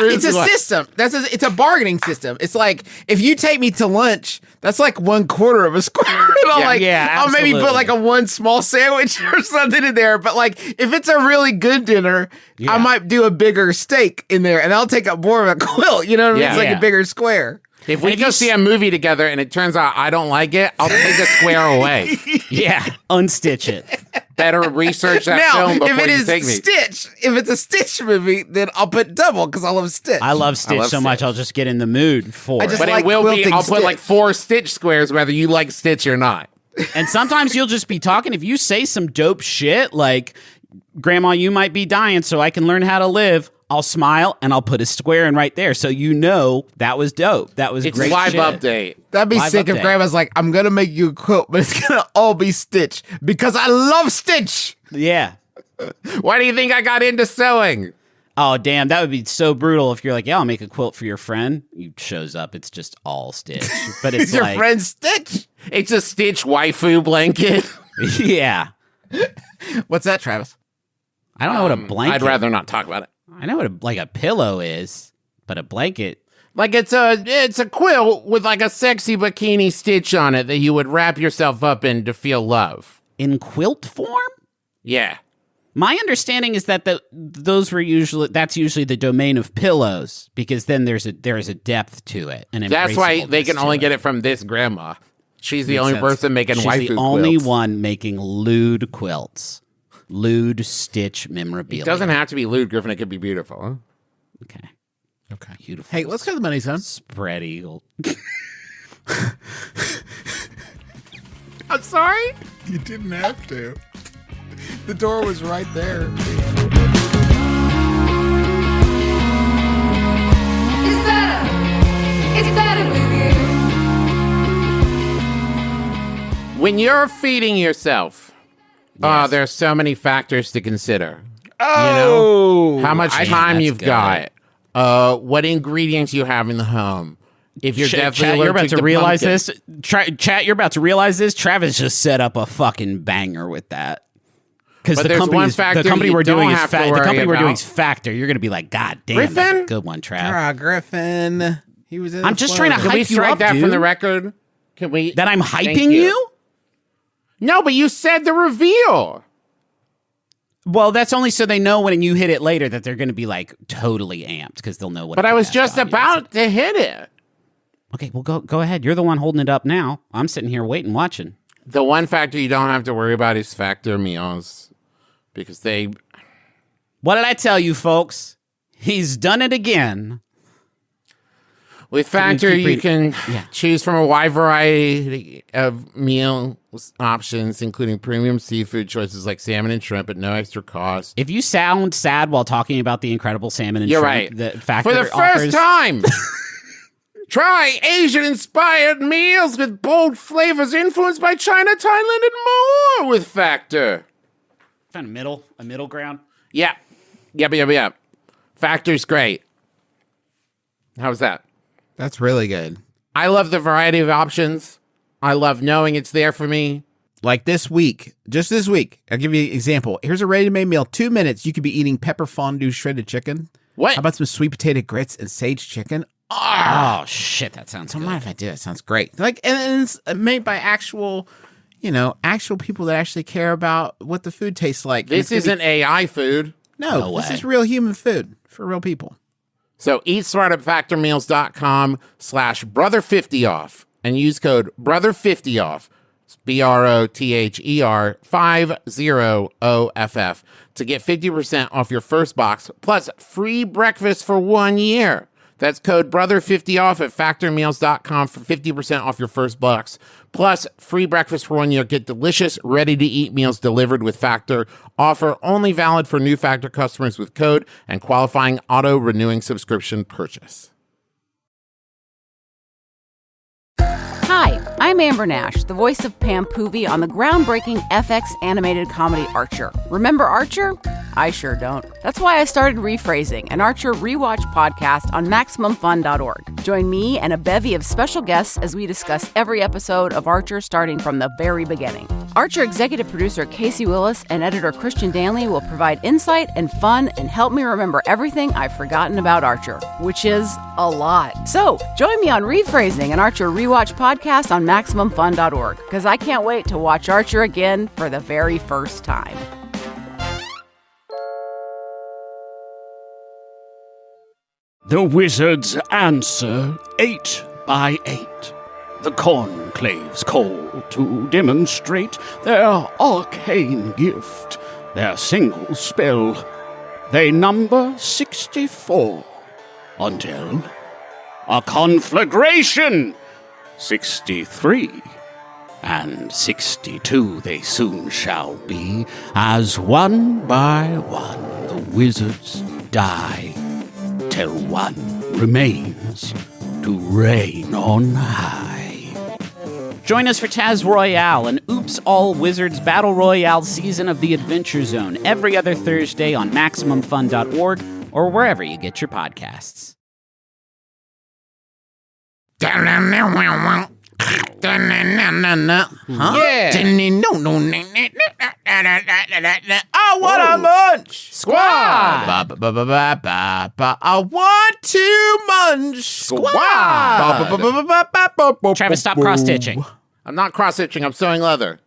S4: Bonnaroo's
S3: it's a
S4: what?
S3: system. It's a bargaining system. It's like if you take me to lunch, that's like 1/4 of a square. And I'll maybe put like a one small sandwich or something in there. But like if it's a really good dinner, I might do a bigger steak in there, and I'll take up more of a quilt. You know what I mean?
S4: Yeah.
S3: It's like
S5: Yeah.
S3: a bigger square.
S4: If we go see a movie together and it turns out I don't like it, I'll take a square away.
S5: Yeah, unstitch it.
S4: Better research that
S3: Now,
S4: film before
S3: if it
S4: you
S3: is
S4: take me.
S3: Stitch, if it's a Stitch movie, then I'll put double because I love Stitch.
S5: I love Stitch
S4: love
S5: so much,
S4: Stitch.
S5: I'll just get in the mood for
S3: I
S5: it.
S3: just
S4: But
S3: like
S4: it will be,
S3: quilting
S4: I'll put like
S3: Stitch.
S4: 4 Stitch squares whether you like Stitch or not.
S5: And sometimes you'll just be talking. If you say some dope shit like, Grandma, you might be dying so I can learn how to live, I'll smile and I'll put a square in right there. So you know that was dope. That was
S4: It's
S5: great
S4: live
S5: shit.
S4: update.
S3: That'd be
S5: Live
S3: sick if
S5: update.
S3: Grandma's like, I'm gonna make you a quilt, but it's gonna all be Stitch because I love Stitch.
S5: Yeah.
S4: Why do you think I got into sewing?
S5: Oh, damn. That would be so brutal if you're like, yeah, I'll make a quilt for your friend. He shows up. It's just all Stitch. But it's
S3: Is your
S5: like,
S3: friend Stitch?
S4: It's a Stitch waifu blanket.
S5: yeah.
S3: What's that, Travis?
S5: I don't know what a blanket.
S4: I'd rather not talk about it.
S5: I know what a pillow is, but a blanket.
S4: Like it's a quilt with like a sexy bikini stitch on it that you would wrap yourself up in to feel love.
S5: In quilt form?
S4: Yeah.
S5: My understanding is that that's usually the domain of pillows, because then there is a depth to it. And
S4: that's why they can only get it from this grandma. She's the only person making waifu quilts.
S5: She's the only one making lewd quilts. Lewd stitch memorabilia.
S4: It doesn't have to be lewd, Griffin. It could be beautiful. Huh?
S5: Okay.
S3: Beautiful. Hey, let's go to the money zone.
S5: Spread eagle.
S3: I'm sorry? You didn't have to. The door was right there.
S2: Is better with you.
S4: When you're feeding yourself, there's so many factors to consider.
S3: Oh,
S4: how much time you've got. What ingredients you have in the home. If you're definitely
S5: you're about to realize
S4: pumpkin.
S5: this. Chat, you're about to realize this. Travis just set up a fucking banger with that. Because the company we're doing is Factor. You're going to be like, God damn,
S4: Griffin?
S5: that's a good one, Trav.
S3: Griffin. He was in.
S5: I'm just trying to
S4: Can
S5: hype
S4: we
S5: you
S4: strike
S5: up,
S4: that
S5: dude.
S4: from the record? Can we?
S5: That I'm hyping you?
S4: No, but you said the reveal.
S5: Well, that's only so they know when you hit it later that they're going to be like totally amped, because they'll know what.
S4: But I was just about to hit it.
S5: Okay, well, go ahead. You're the one holding it up now. I'm sitting here waiting, watching.
S4: The one factor you don't have to worry about is Factor meals, because they.
S5: What did I tell you, folks? He's done it again.
S4: With Factor, you can choose from a wide variety of meal options, including premium seafood choices like salmon and shrimp at no extra cost.
S5: If you sound sad while talking about the incredible salmon and
S4: You're
S5: shrimp,
S4: right.
S5: that Factor
S4: For the first time, try Asian-inspired meals with bold flavors influenced by China, Thailand, and more with Factor.
S5: Found a middle ground.
S4: Yeah. Factor's great. How's that?
S3: That's really good.
S4: I love the variety of options. I love knowing it's there for me.
S3: Like just this week, I'll give you an example. Here's a ready-made meal. 2 minutes, you could be eating pepper fondue shredded chicken.
S4: What?
S3: How about some sweet potato grits and sage chicken?
S5: Oh, shit, that sounds
S3: Don't
S5: good.
S3: mind if I do. It sounds great. Like, and it's made by actual people that actually care about what the food tastes like.
S4: This isn't AI food.
S3: No, this is real human food for real people.
S4: So eat smart at factormeals.com/brother50off and use code brother50off. It's BROTHER 50OFF to get 50% off your first box plus free breakfast for 1 year. That's code brother50off at factormeals.com for 50% off your first box plus free breakfast for 1 year. Get delicious, ready-to-eat meals delivered with Factor. Offer only valid for new Factor customers with code and qualifying auto-renewing subscription purchase.
S6: Hi, I'm Amber Nash, the voice of Pam Poovey on the groundbreaking FX animated comedy Archer. Remember Archer? I sure don't. That's why I started Rephrasing, an Archer rewatch podcast on MaximumFun.org. Join me and a bevy of special guests as we discuss every episode of Archer starting from the very beginning. Archer executive producer Casey Willis and editor Christian Danley will provide insight and fun and help me remember everything I've forgotten about Archer, which is a lot. So, join me on Rephrasing, an Archer rewatch podcast on MaximumFun.org, because I can't wait to watch Archer again for the very first time.
S7: The wizards answer 8 by 8. The conclave's call to demonstrate their arcane gift, their single spell. They number 64 until a conflagration. 63 and 62 they soon shall be, as one by one the wizards die, till one remains to reign on high.
S5: Join us for Taz Royale, an Oops All Wizards Battle Royale season of the Adventure Zone, every other Thursday on MaximumFun.org or wherever you get your podcasts.
S4: Yeah.
S3: I want a munch.
S4: Squad.
S3: Ba, ba, ba, ba, ba, ba, ba. I want to munch.
S4: Squad.
S3: Ba, ba, ba, ba, ba, ba, ba, ba,
S5: Travis, stop
S3: ba.
S5: cross-stitching.
S4: I'm not cross-stitching. I'm sewing leather.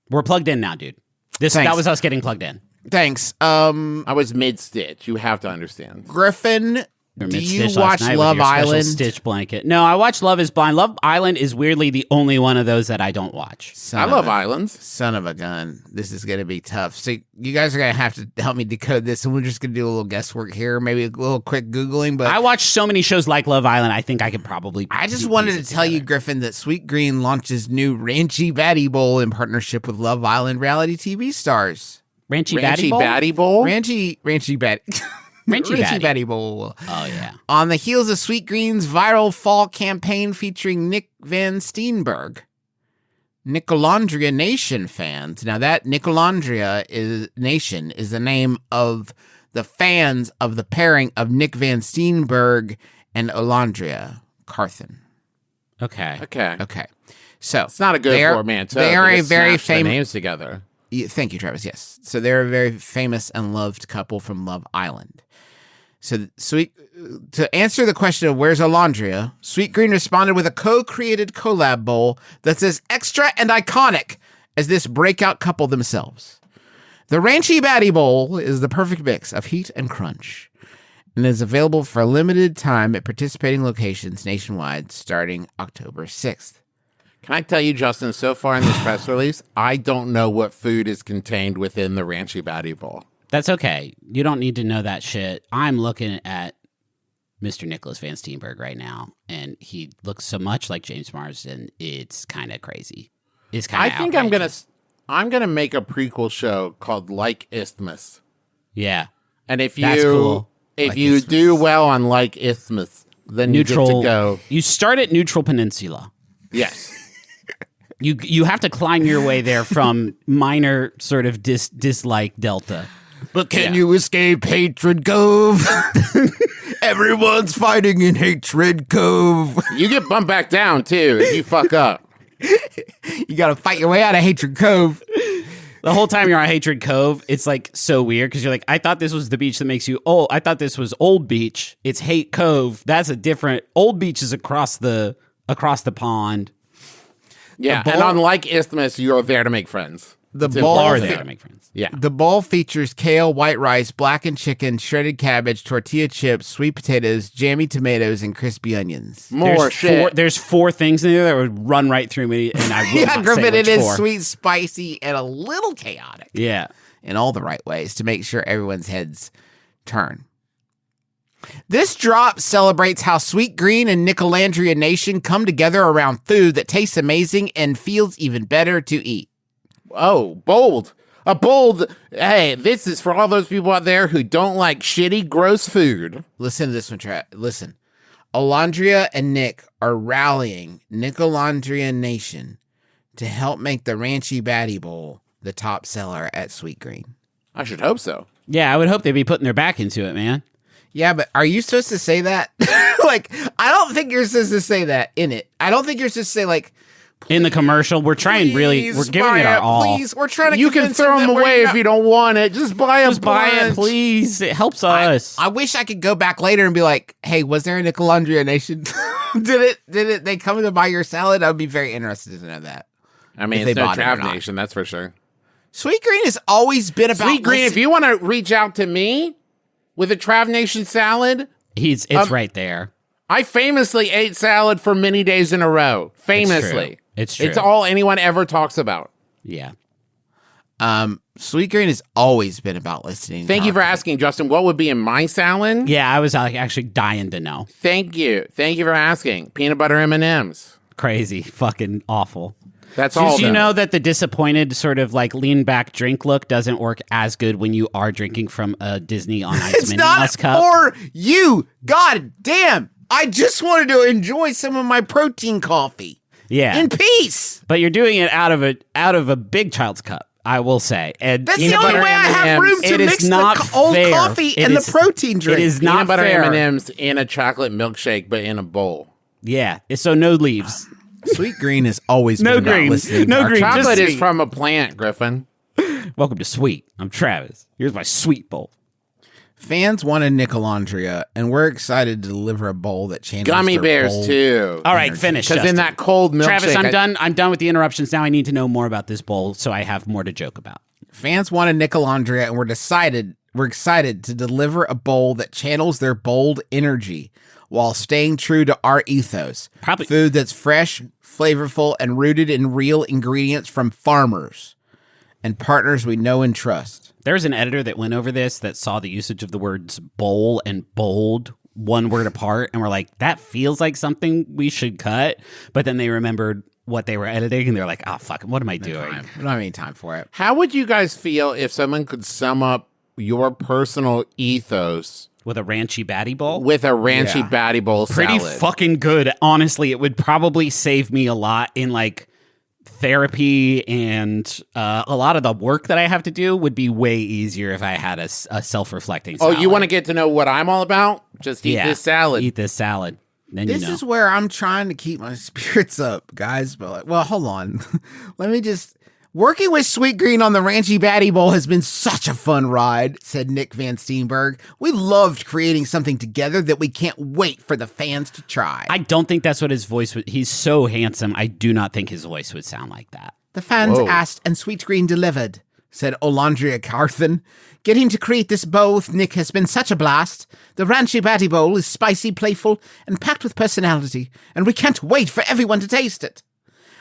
S5: We're plugged in now, dude. That
S3: Thanks.
S5: was us getting plugged in.
S3: Thanks.
S4: I was mid-stitch. You have to understand.
S3: Griffin,
S5: Or
S3: do you
S5: mid-stitch last
S3: watch
S5: night with
S3: Love
S5: your special
S3: Island?
S5: Stitch blanket. No, I watch Love is Blind. Love Island is weirdly the only one of those that I don't watch.
S3: Son
S4: I
S3: of
S4: love
S3: a-
S4: islands.
S3: Son of a gun. This is going to be tough. So you guys are going to have to help me decode this, and we're just going to do a little guesswork here, maybe a little quick Googling. But
S5: I watch so many shows like Love Island, I think I could probably
S3: I just
S5: do
S3: wanted
S5: piece
S3: to
S5: it
S3: tell you,
S5: together.
S3: Griffin, that Sweet Green launches new Ranchy Batty Bowl in partnership with Love Island reality TV stars.
S5: Ranchy Batty
S4: Ranchy
S5: Bowl?
S4: Batty Bowl?
S3: Ranchy Batty.
S5: Ranchy Batty.
S3: Batty Bowl.
S5: Oh, yeah.
S3: On the heels of Sweet Green's viral fall campaign featuring Nick Van Steenberg. Nicolandria Nation fans. Now that Nicolandria Nation is the name of the fans of the pairing of Nick Van Steenberg and Olandria Carthen.
S5: Okay.
S4: Okay.
S3: Okay. So
S4: It's not a good portmanteau.
S3: They are a
S4: just
S3: very
S4: smash the
S3: famous.
S4: names together.
S3: Thank you, Travis. Yes. So they're a very famous and loved couple from Love Island. So to answer the question of where's Olandria, Sweet Green responded with a co-created collab bowl that's as extra and iconic as this breakout couple themselves. The Ranchy Batty Bowl is the perfect mix of heat and crunch and is available for a limited time at participating locations nationwide starting October 6th.
S4: Can I tell you, Justin, so far in this press release, I don't know what food is contained within the Ranchy Batty Bowl.
S5: That's okay. You don't need to know that shit. I'm looking at Mr. Nicholas Van Steenberg right now, and he looks so much like James Marsden. It's kind of crazy. It's kind
S4: I
S5: of
S4: think I'm gonna make a prequel show called Like Isthmus.
S5: Yeah.
S4: And if
S5: That's cool.
S4: you do well on Like Isthmus, then
S5: Neutral.
S4: you get to go.
S5: You start at Neutral Peninsula.
S4: Yes.
S5: You have to climb your way there from minor sort of dislike Delta.
S3: But can you escape Hatred Cove? Everyone's fighting in Hatred Cove.
S4: You get bumped back down too if you fuck up.
S3: You got to fight your way out of Hatred Cove.
S5: The whole time you're on Hatred Cove, it's like so weird because you're like, I thought this was the beach that makes you old. I thought this was Old Beach. It's Hate Cove. That's a different. Old Beach is across the pond.
S4: Yeah,
S3: bowl-
S4: and on Like Isthmus, you're there to make friends.
S3: The
S4: It's
S3: bowl,
S5: Are
S4: important.
S5: there to make friends?
S4: Yeah.
S3: the bowl features kale, white rice, blackened chicken, shredded cabbage, tortilla chips, sweet potatoes, jammy tomatoes, and crispy onions.
S4: More shit.
S5: There's 4 things in there that would run right through me, and I will
S3: Yeah,
S5: not say
S3: Griffin,
S5: which
S3: it is
S5: 4.
S3: sweet, spicy, and a little chaotic
S5: Yeah.
S3: in all the right ways to make sure everyone's heads turn. This drop celebrates how Sweet Green and Nicolandria Nation come together around food that tastes amazing and feels even better to eat.
S4: Oh, bold. A bold. Hey, this is for all those people out there who don't like shitty, gross food.
S3: Listen to this one, Listen. Olandria and Nick are rallying Nicolandria Nation to help make the Ranchy Batty Bowl the top seller at Sweet Green.
S4: I should hope so.
S5: Yeah, I would hope they'd be putting their back into it, man.
S3: Yeah, but are you supposed to say that? Like, I don't think you're supposed to say that in it. I don't think you're supposed to say, like,
S5: In the commercial, we're trying we're giving it our all.
S3: Please, we're trying to
S4: You can
S3: convince
S4: throw
S3: him
S4: them
S3: that we're
S4: away
S3: not-
S4: if you don't want it. Just buy a
S5: Just buy it,
S4: bunch.
S5: please. It helps us.
S3: I wish I could go back later and be like, hey, was there a Nicolandria Nation? Did they come to buy your salad? I would be very interested to know that.
S4: I mean,
S3: if
S4: it's
S3: they
S4: no
S3: bought it or
S4: Trav
S3: not.
S4: Nation, that's for sure.
S3: Sweet Green has always been about
S4: Sweet Green, if you want to reach out to me with a Trav Nation salad,
S5: It's right there.
S4: I famously ate salad for many days in a row. Famously.
S5: It's true.
S4: It's all anyone ever talks about.
S5: Yeah.
S3: Sweet Green has always been about listening.
S4: Thank you for asking, Justin. What would be in my salad?
S5: Yeah, I was actually dying to know.
S4: Thank you. Thank you for asking. Peanut butter M&Ms.
S5: Crazy. Fucking awful.
S4: That's all.
S5: Did you
S4: though.
S5: know that the disappointed sort of like lean back drink look doesn't work as good when you are drinking from a Disney on Ice
S3: It's
S5: Minnie
S3: not
S5: Mouse cup?
S3: for you. God damn. I just wanted to enjoy some of my protein coffee
S5: Yeah.
S3: in peace.
S5: But you're doing it out of a big child's cup, I will say. And
S3: That's the
S5: peanut
S3: only
S5: butter
S3: way I have
S5: M&Ms,
S3: room to
S5: it is
S3: mix the
S5: not
S3: old
S5: fair.
S3: coffee
S5: It
S3: and
S5: is-
S3: the protein drink.
S5: It is
S4: Peanut
S5: not
S4: butter
S5: fair.
S4: M&Ms in a chocolate milkshake, but in a bowl.
S5: Yeah. So no leaves.
S3: Sweet Green has always
S5: No
S3: been about
S5: green.
S3: listening.
S5: No
S3: to our
S5: green.
S3: chocolate.
S4: Chocolate
S5: Just
S4: is from a plant, Griffin.
S5: Welcome to Sweet. I'm Travis. Here's my sweet bowl.
S3: Fans wanted Nicolandria, and we're excited to deliver a bowl that channels
S4: Gummy
S3: their
S4: bears,
S3: bold
S4: too.
S5: All right, finish.
S4: Because in that cold milkshake...
S5: Travis, I'm done. I'm done with the interruptions. Now I need to know more about this bowl, so I have more to joke about.
S3: Fans wanted Nicolandria, and we're excited to deliver a bowl that channels their bold energy while staying true to our ethos.
S5: Probably
S3: food that's fresh, flavorful, and rooted in real ingredients from farmers and partners we know and trust.
S5: There's an editor that went over this that saw the usage of the words bowl and bold one word apart, and we're like, that feels like something we should cut. But then they remembered what they were editing, and they're like, oh, fuck, what am I doing?
S3: We don't have any time for it.
S4: How would you guys feel if someone could sum up your personal ethos
S5: With a ranchy batty bowl?
S4: with a ranchy batty bowl
S5: Pretty
S4: salad?
S5: fucking good. Honestly, it would probably save me a lot in like therapy, and a lot of the work that I have to do would be way easier if I had a self-reflecting salad.
S4: Oh, you want to get to know what I'm all about? Just eat this salad.
S5: Eat this salad. Then
S3: This
S5: you know.
S3: is where I'm trying to keep my spirits up, guys. But well, hold on. Let me just... Working with Sweet Green on the Ranchy Batty Bowl has been such a fun ride, said Nick Van Steenberg. We loved creating something together that we can't wait for the fans to try.
S5: I don't think that's what his voice would... He's so handsome, I do not think his voice would sound like that.
S3: The fans
S4: Whoa.
S3: asked and Sweet Green delivered, said Olandria Carthen. Getting to create this bowl with Nick has been such a blast. The Ranchy Batty Bowl is spicy, playful, and packed with personality, and we can't wait for everyone to taste it.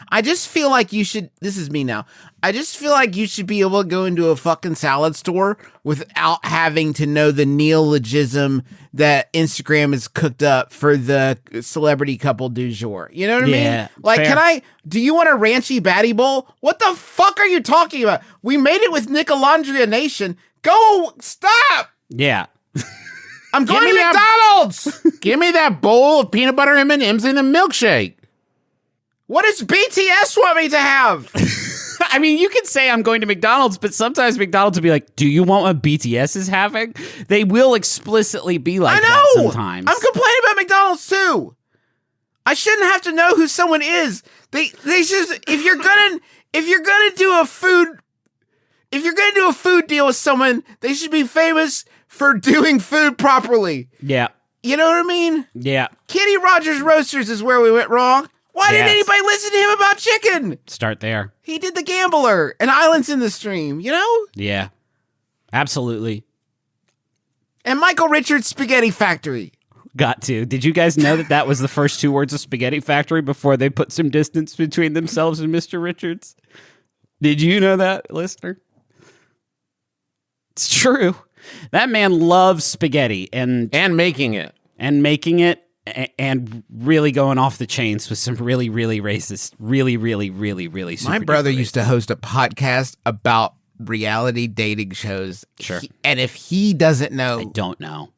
S3: I just feel like you should, this is me now, I just feel like you should be able to go into a fucking salad store without having to know the neologism that Instagram has cooked up for the celebrity couple du jour. You know what I mean? Like,
S5: fair.
S3: do you want a Ranchy Batty Bowl? What the fuck are you talking about? We made it with Nicolandria Nation. Go, stop!
S5: Yeah.
S3: I'm going to
S4: me that-
S3: McDonald's!
S4: Give me that bowl of peanut butter M&Ms and a milkshake.
S3: What does BTS want me to have?
S5: I mean, you can say I'm going to McDonald's, but sometimes McDonald's will be like, do you want what BTS is having? They will explicitly be like that sometimes.
S3: I'm complaining about McDonald's too. I shouldn't have to know who someone is. They should, if you're gonna do a food deal with someone, they should be famous for doing food properly.
S5: Yeah.
S3: You know what I mean?
S5: Yeah.
S3: Kenny Rogers Roasters is where we went wrong. Why didn't
S5: Yes.
S3: anybody listen to him about chicken?
S5: Start there.
S3: He did The Gambler and Islands in the Stream, you know?
S5: Yeah. Absolutely.
S3: And Michael Richards' Spaghetti Factory.
S5: Got to. Did you guys know that that was the first two words of Spaghetti Factory before they put some distance between themselves and Mr. Richards? Did you know that, listener? It's true. That man loves spaghetti and
S4: making it.
S5: And really going off the chains with some really, really racist, really super
S3: My brother
S5: duper
S3: used to host a podcast about reality dating shows.
S5: Sure.
S3: And if he doesn't know,
S5: I don't know.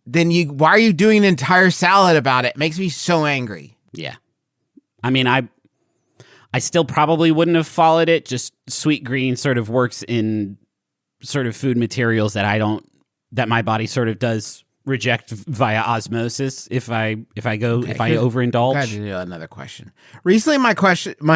S3: then why are you doing an entire salad about it? It makes me so angry.
S5: Yeah. I mean, I still probably wouldn't have followed it. Just Sweet Green sort of works in sort of food materials that my body sort of does reject via osmosis if I overindulge.
S3: Got to do another question. Recently, my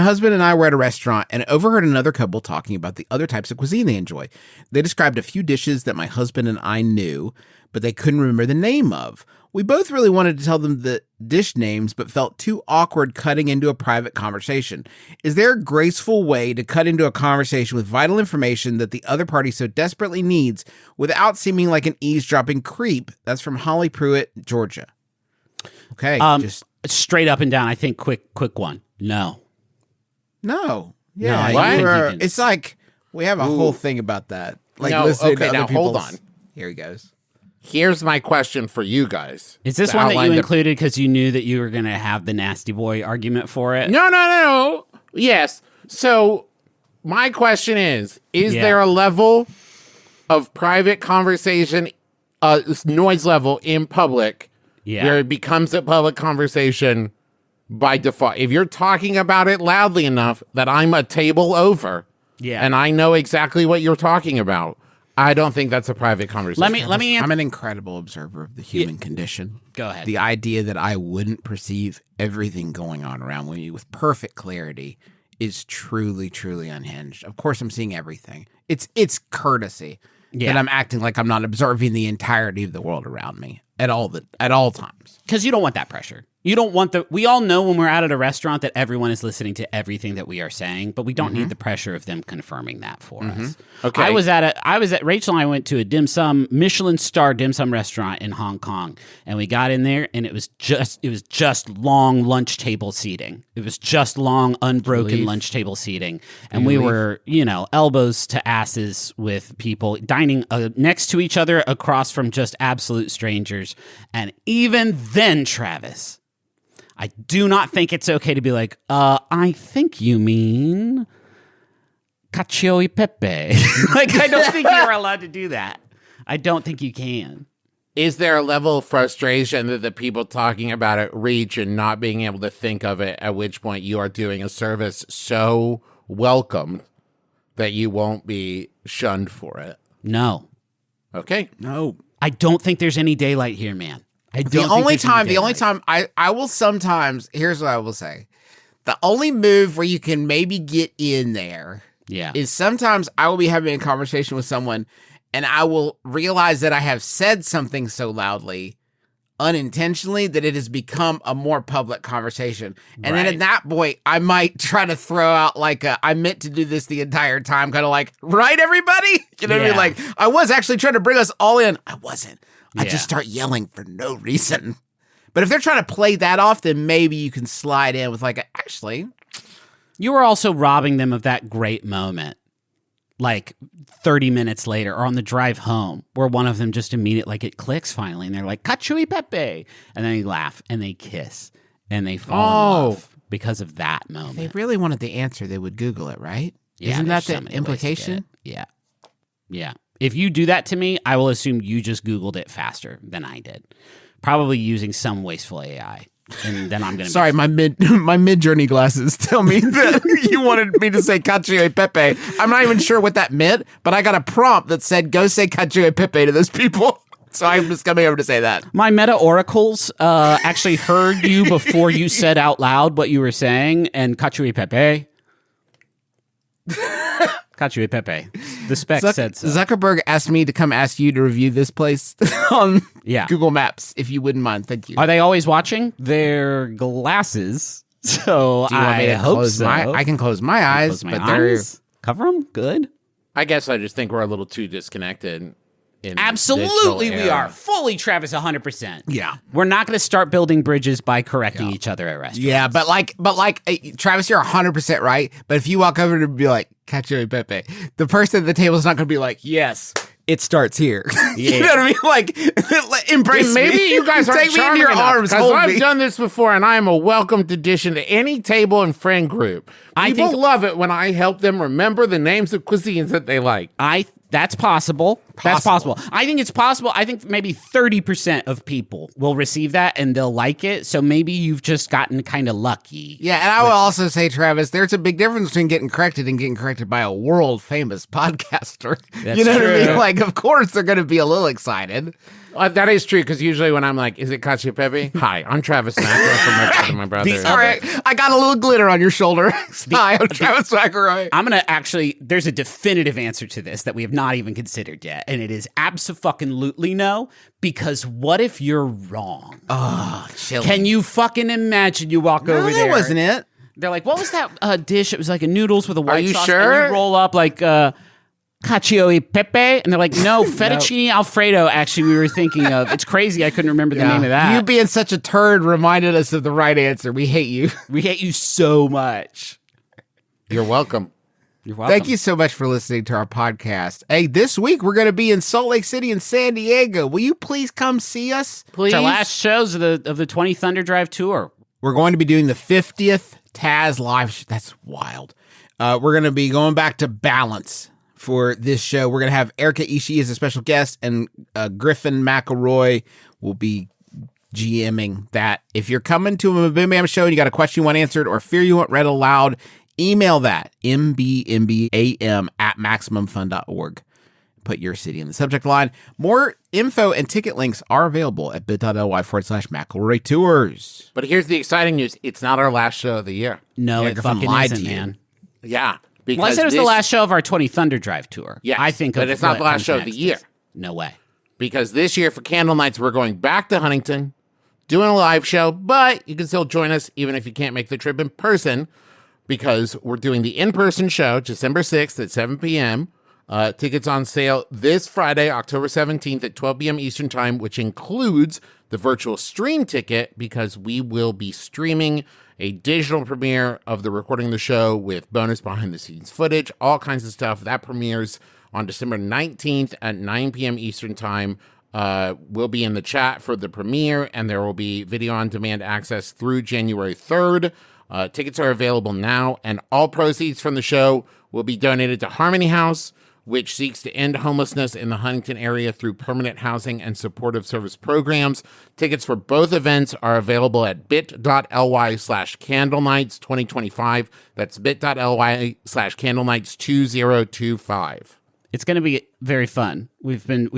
S3: husband and I were at a restaurant and overheard another couple talking about the other types of cuisine they enjoy. They described a few dishes that my husband and I knew, but they couldn't remember the name of. We both really wanted to tell them the dish names, but felt too awkward cutting into a private conversation. Is there a graceful way to cut into a conversation with vital information that the other party so desperately needs without seeming like an eavesdropping creep? That's from Holly Pruitt, Georgia. Okay, just
S5: straight up and down. I think quick one. No.
S3: no.
S5: No, I
S3: Yeah,
S5: don't think you can.
S3: it's like we have a whole thing about that. Like
S4: No,
S3: listening to
S4: okay,
S3: other
S4: now hold
S3: people's-
S4: on.
S3: Here he goes.
S4: Here's my question for you guys.
S5: Is this
S4: To
S5: one that
S4: outline
S5: you
S4: the-
S5: included because you knew that you were going to have the nasty boy argument for it?
S4: No. Yes. So my question is
S5: Yeah.
S4: there a level of private conversation, noise level in public
S5: Yeah.
S4: where it becomes a public conversation by default? If you're talking about it loudly enough that I'm a table over
S5: Yeah.
S4: and I know exactly what you're talking about, I don't think that's a private conversation.
S5: Let me
S3: I'm an incredible observer of the human condition.
S5: Go ahead.
S3: The idea that I wouldn't perceive everything going on around me with perfect clarity is truly, truly unhinged. Of course, I'm seeing everything. It's courtesy that I'm acting like I'm not observing the entirety of the world around me at all times.
S5: Because you don't want that pressure. You don't want we all know when we're out at a restaurant that everyone is listening to everything that we are saying, but we don't need the pressure of them confirming that for us.
S4: Okay.
S5: I was at Rachel and I went to a Michelin star dim sum restaurant in Hong Kong, and we got in there and it was just long lunch table seating. It was just long, unbroken lunch table seating. And we were, elbows to asses with people dining next to each other across from just absolute strangers. And even then, Travis, I do not think it's okay to be like, I think you mean cacio e pepe. Like, I don't think you're allowed to do that. I don't think you can.
S4: Is there a level of frustration that the people talking about it reach and not being able to think of it, at which point you are doing a service so welcome that you won't be shunned for it?
S5: No.
S4: Okay.
S3: No.
S5: I don't think there's any daylight here, man.
S3: The only time I will sometimes, here's what I will say. The only move where you can maybe get in there is sometimes I will be having a conversation with someone and I will realize that I have said something so loudly unintentionally that it has become a more public conversation. And then at that point, I might try to throw out like I meant to do this the entire time, kind of like, right, everybody? You know what I mean? Like, I was actually trying to bring us all in. I wasn't. I just start yelling for no reason. But if they're trying to play that off, then maybe you can slide in with like, actually.
S5: You are also robbing them of that great moment, like 30 minutes later or on the drive home, where one of them just immediately, like, it clicks finally, and they're like, cacio e pepe, and then they laugh, and they kiss, and they fall in love because of that moment.
S3: If they really wanted the answer, they would Google it, right?
S5: Yeah,
S3: Isn't that
S5: there's
S3: the
S5: so many ways to
S3: implication?
S5: get it. Yeah. If you do that to me, I will assume you just Googled it faster than I did. Probably using some wasteful AI. And then I'm going to
S3: Sorry, my mid-journey glasses tell me that you wanted me to say cacio e pepe. I'm not even sure what that meant, but I got a prompt that said, go say cacio e pepe to those people. So I'm just coming over to say that.
S5: My meta oracles actually heard you before you said out loud what you were saying, and cacio e pepe. Cacio e pepe. The spec said so.
S3: Zuckerberg asked me to come ask you to review this place on Google Maps, if you wouldn't mind. Thank you.
S5: Are they always watching? Their glasses. So
S3: Do you want me to
S5: hope
S3: close
S5: so.
S3: I can close my eyes, but they're...
S5: Cover them? Good.
S4: I guess I just think we're a little too disconnected.
S5: Absolutely, we are. Fully, Travis, 100%.
S3: Yeah.
S5: We're not going to start building bridges by correcting each other at restaurants.
S3: Yeah, but Travis, you're 100% right. But if you walk over and be like, cacio e pepe, the person at the table is not going to be like, yes, it starts here.
S5: Yeah.
S3: You know what I mean? Like, embrace
S4: Maybe
S3: me.
S4: you guys aren't
S3: take me in
S4: charming
S3: your
S4: enough,
S3: arms.
S4: because
S3: Hold
S4: I've
S3: me.
S4: done this before, and I am a welcomed addition to any table and friend group. People love it when I help them remember the names of cuisines that they like.
S5: That's possible. That's possible. I think it's possible. I think maybe 30% of people will receive that and they'll like it. So maybe you've just gotten kind of lucky.
S3: Yeah, and I will also say, Travis, there's a big difference between getting corrected and getting corrected by a world famous podcaster.
S5: That's
S3: you know what I
S5: true.
S3: mean? Like, of course they're going to be a little excited.
S4: That is true, because usually when I'm like, is it cacio e pepe? Hi, I'm Travis McElroy from my brother.
S3: Sorry, I got a little glitter on your shoulder. Hi, I'm Travis McElroy.
S5: I'm going to there's a definitive answer to this that we have not even considered yet. And it is abso-fucking-lutely no, because what if you're wrong?
S3: Oh, chill.
S5: Can you fucking imagine you walk over there?
S3: That wasn't it.
S5: They're like, what was that dish? It was like a noodles with a white
S4: you
S5: sauce.
S4: sure?
S5: And you roll up like cacio e pepe. And they're like, no, fettuccine Alfredo, actually, we were thinking of. It's crazy. I couldn't remember the name of that.
S3: You being such a turd reminded us of the right answer. We hate you.
S5: We hate you so much.
S4: You're welcome.
S5: You're welcome.
S3: Thank you so much for listening to our podcast. Hey, this week we're going to be in Salt Lake City and San Diego. Will you please come see us?
S5: It's our last shows of the 20 Thunder Drive tour.
S3: We're going to be doing the 50th Taz live. That's wild. We're going to be going back to Balance for this show. We're going to have Erica Ishii as a special guest, and Griffin McElroy will be GMing that. If you're coming to a MBMBaM show and you got a question you want answered or fear you want read aloud, email that, MBMBaM@MaximumFun.org. Put your city in the subject line. More info and ticket links are available at bit.ly/McElroy Tours.
S4: But here's the exciting news. It's not our last show of the year.
S5: No,
S3: Yeah,
S5: it
S3: Griffin
S5: fucking
S3: lied
S5: isn't,
S3: to you.
S5: man.
S4: Yeah.
S5: Well, I said it was the last show of our 20 Thunder Drive tour.
S4: Yeah,
S5: I think
S4: but
S5: of
S4: it's not
S5: what
S4: the last
S5: comes
S4: show of the
S5: next
S4: year.
S5: is- No way.
S4: Because this year for Candle Nights, we're going back to Huntington, doing a live show, but you can still join us even if you can't make the trip in person, because we're doing the in-person show December 6th at 7 p.m. Tickets on sale this Friday, October 17th at 12 p.m. Eastern Time, which includes the virtual stream ticket, because we will be streaming a digital premiere of the recording of the show with bonus behind-the-scenes footage, all kinds of stuff. That premieres on December 19th at 9 p.m. Eastern Time. We'll be in the chat for the premiere, and there will be video-on-demand access through January 3rd. Tickets are available now, and all proceeds from the show will be donated to Harmony House, which seeks to end homelessness in the Huntington area through permanent housing and supportive service programs. Tickets for both events are available at bit.ly/candlenights2025. That's bit.ly/candlenights2025.
S5: It's going to be very fun. We've been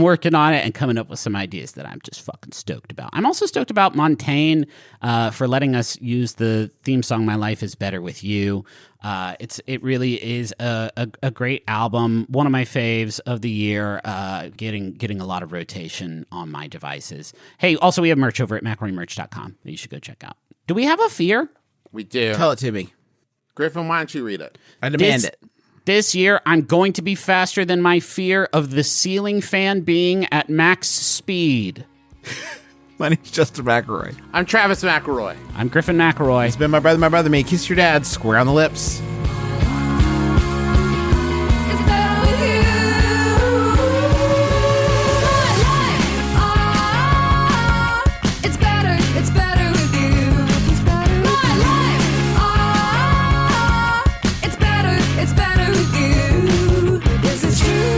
S5: working on it and coming up with some ideas that I'm just fucking stoked about. I'm also stoked about Montaigne for letting us use the theme song "My Life Is Better With You." It really is a great album, one of my faves of the year. Getting a lot of rotation on my devices. Hey, also we have merch over at McElroymerch.com that you should go check out. Do we have a fear?
S4: We do.
S3: Tell it to me.
S4: Griffin, why don't you read it?
S3: I demand it.
S5: This year, I'm going to be faster than my fear of the ceiling fan being at max speed.
S3: My name's Justin McElroy.
S4: I'm Travis McElroy.
S5: I'm Griffin McElroy.
S3: It's been my brother, me. Kiss your dad, square on the lips.
S2: It's better with you. My life, it's better with you. My life, it's better with you. This is true.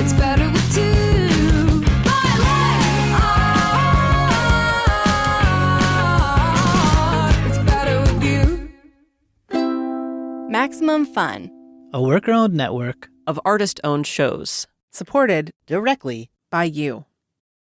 S2: It's better with two. My life, it's better with you.
S8: Maximum Fun,
S9: A worker-owned network
S10: of artist-owned shows.
S11: Supported directly by you.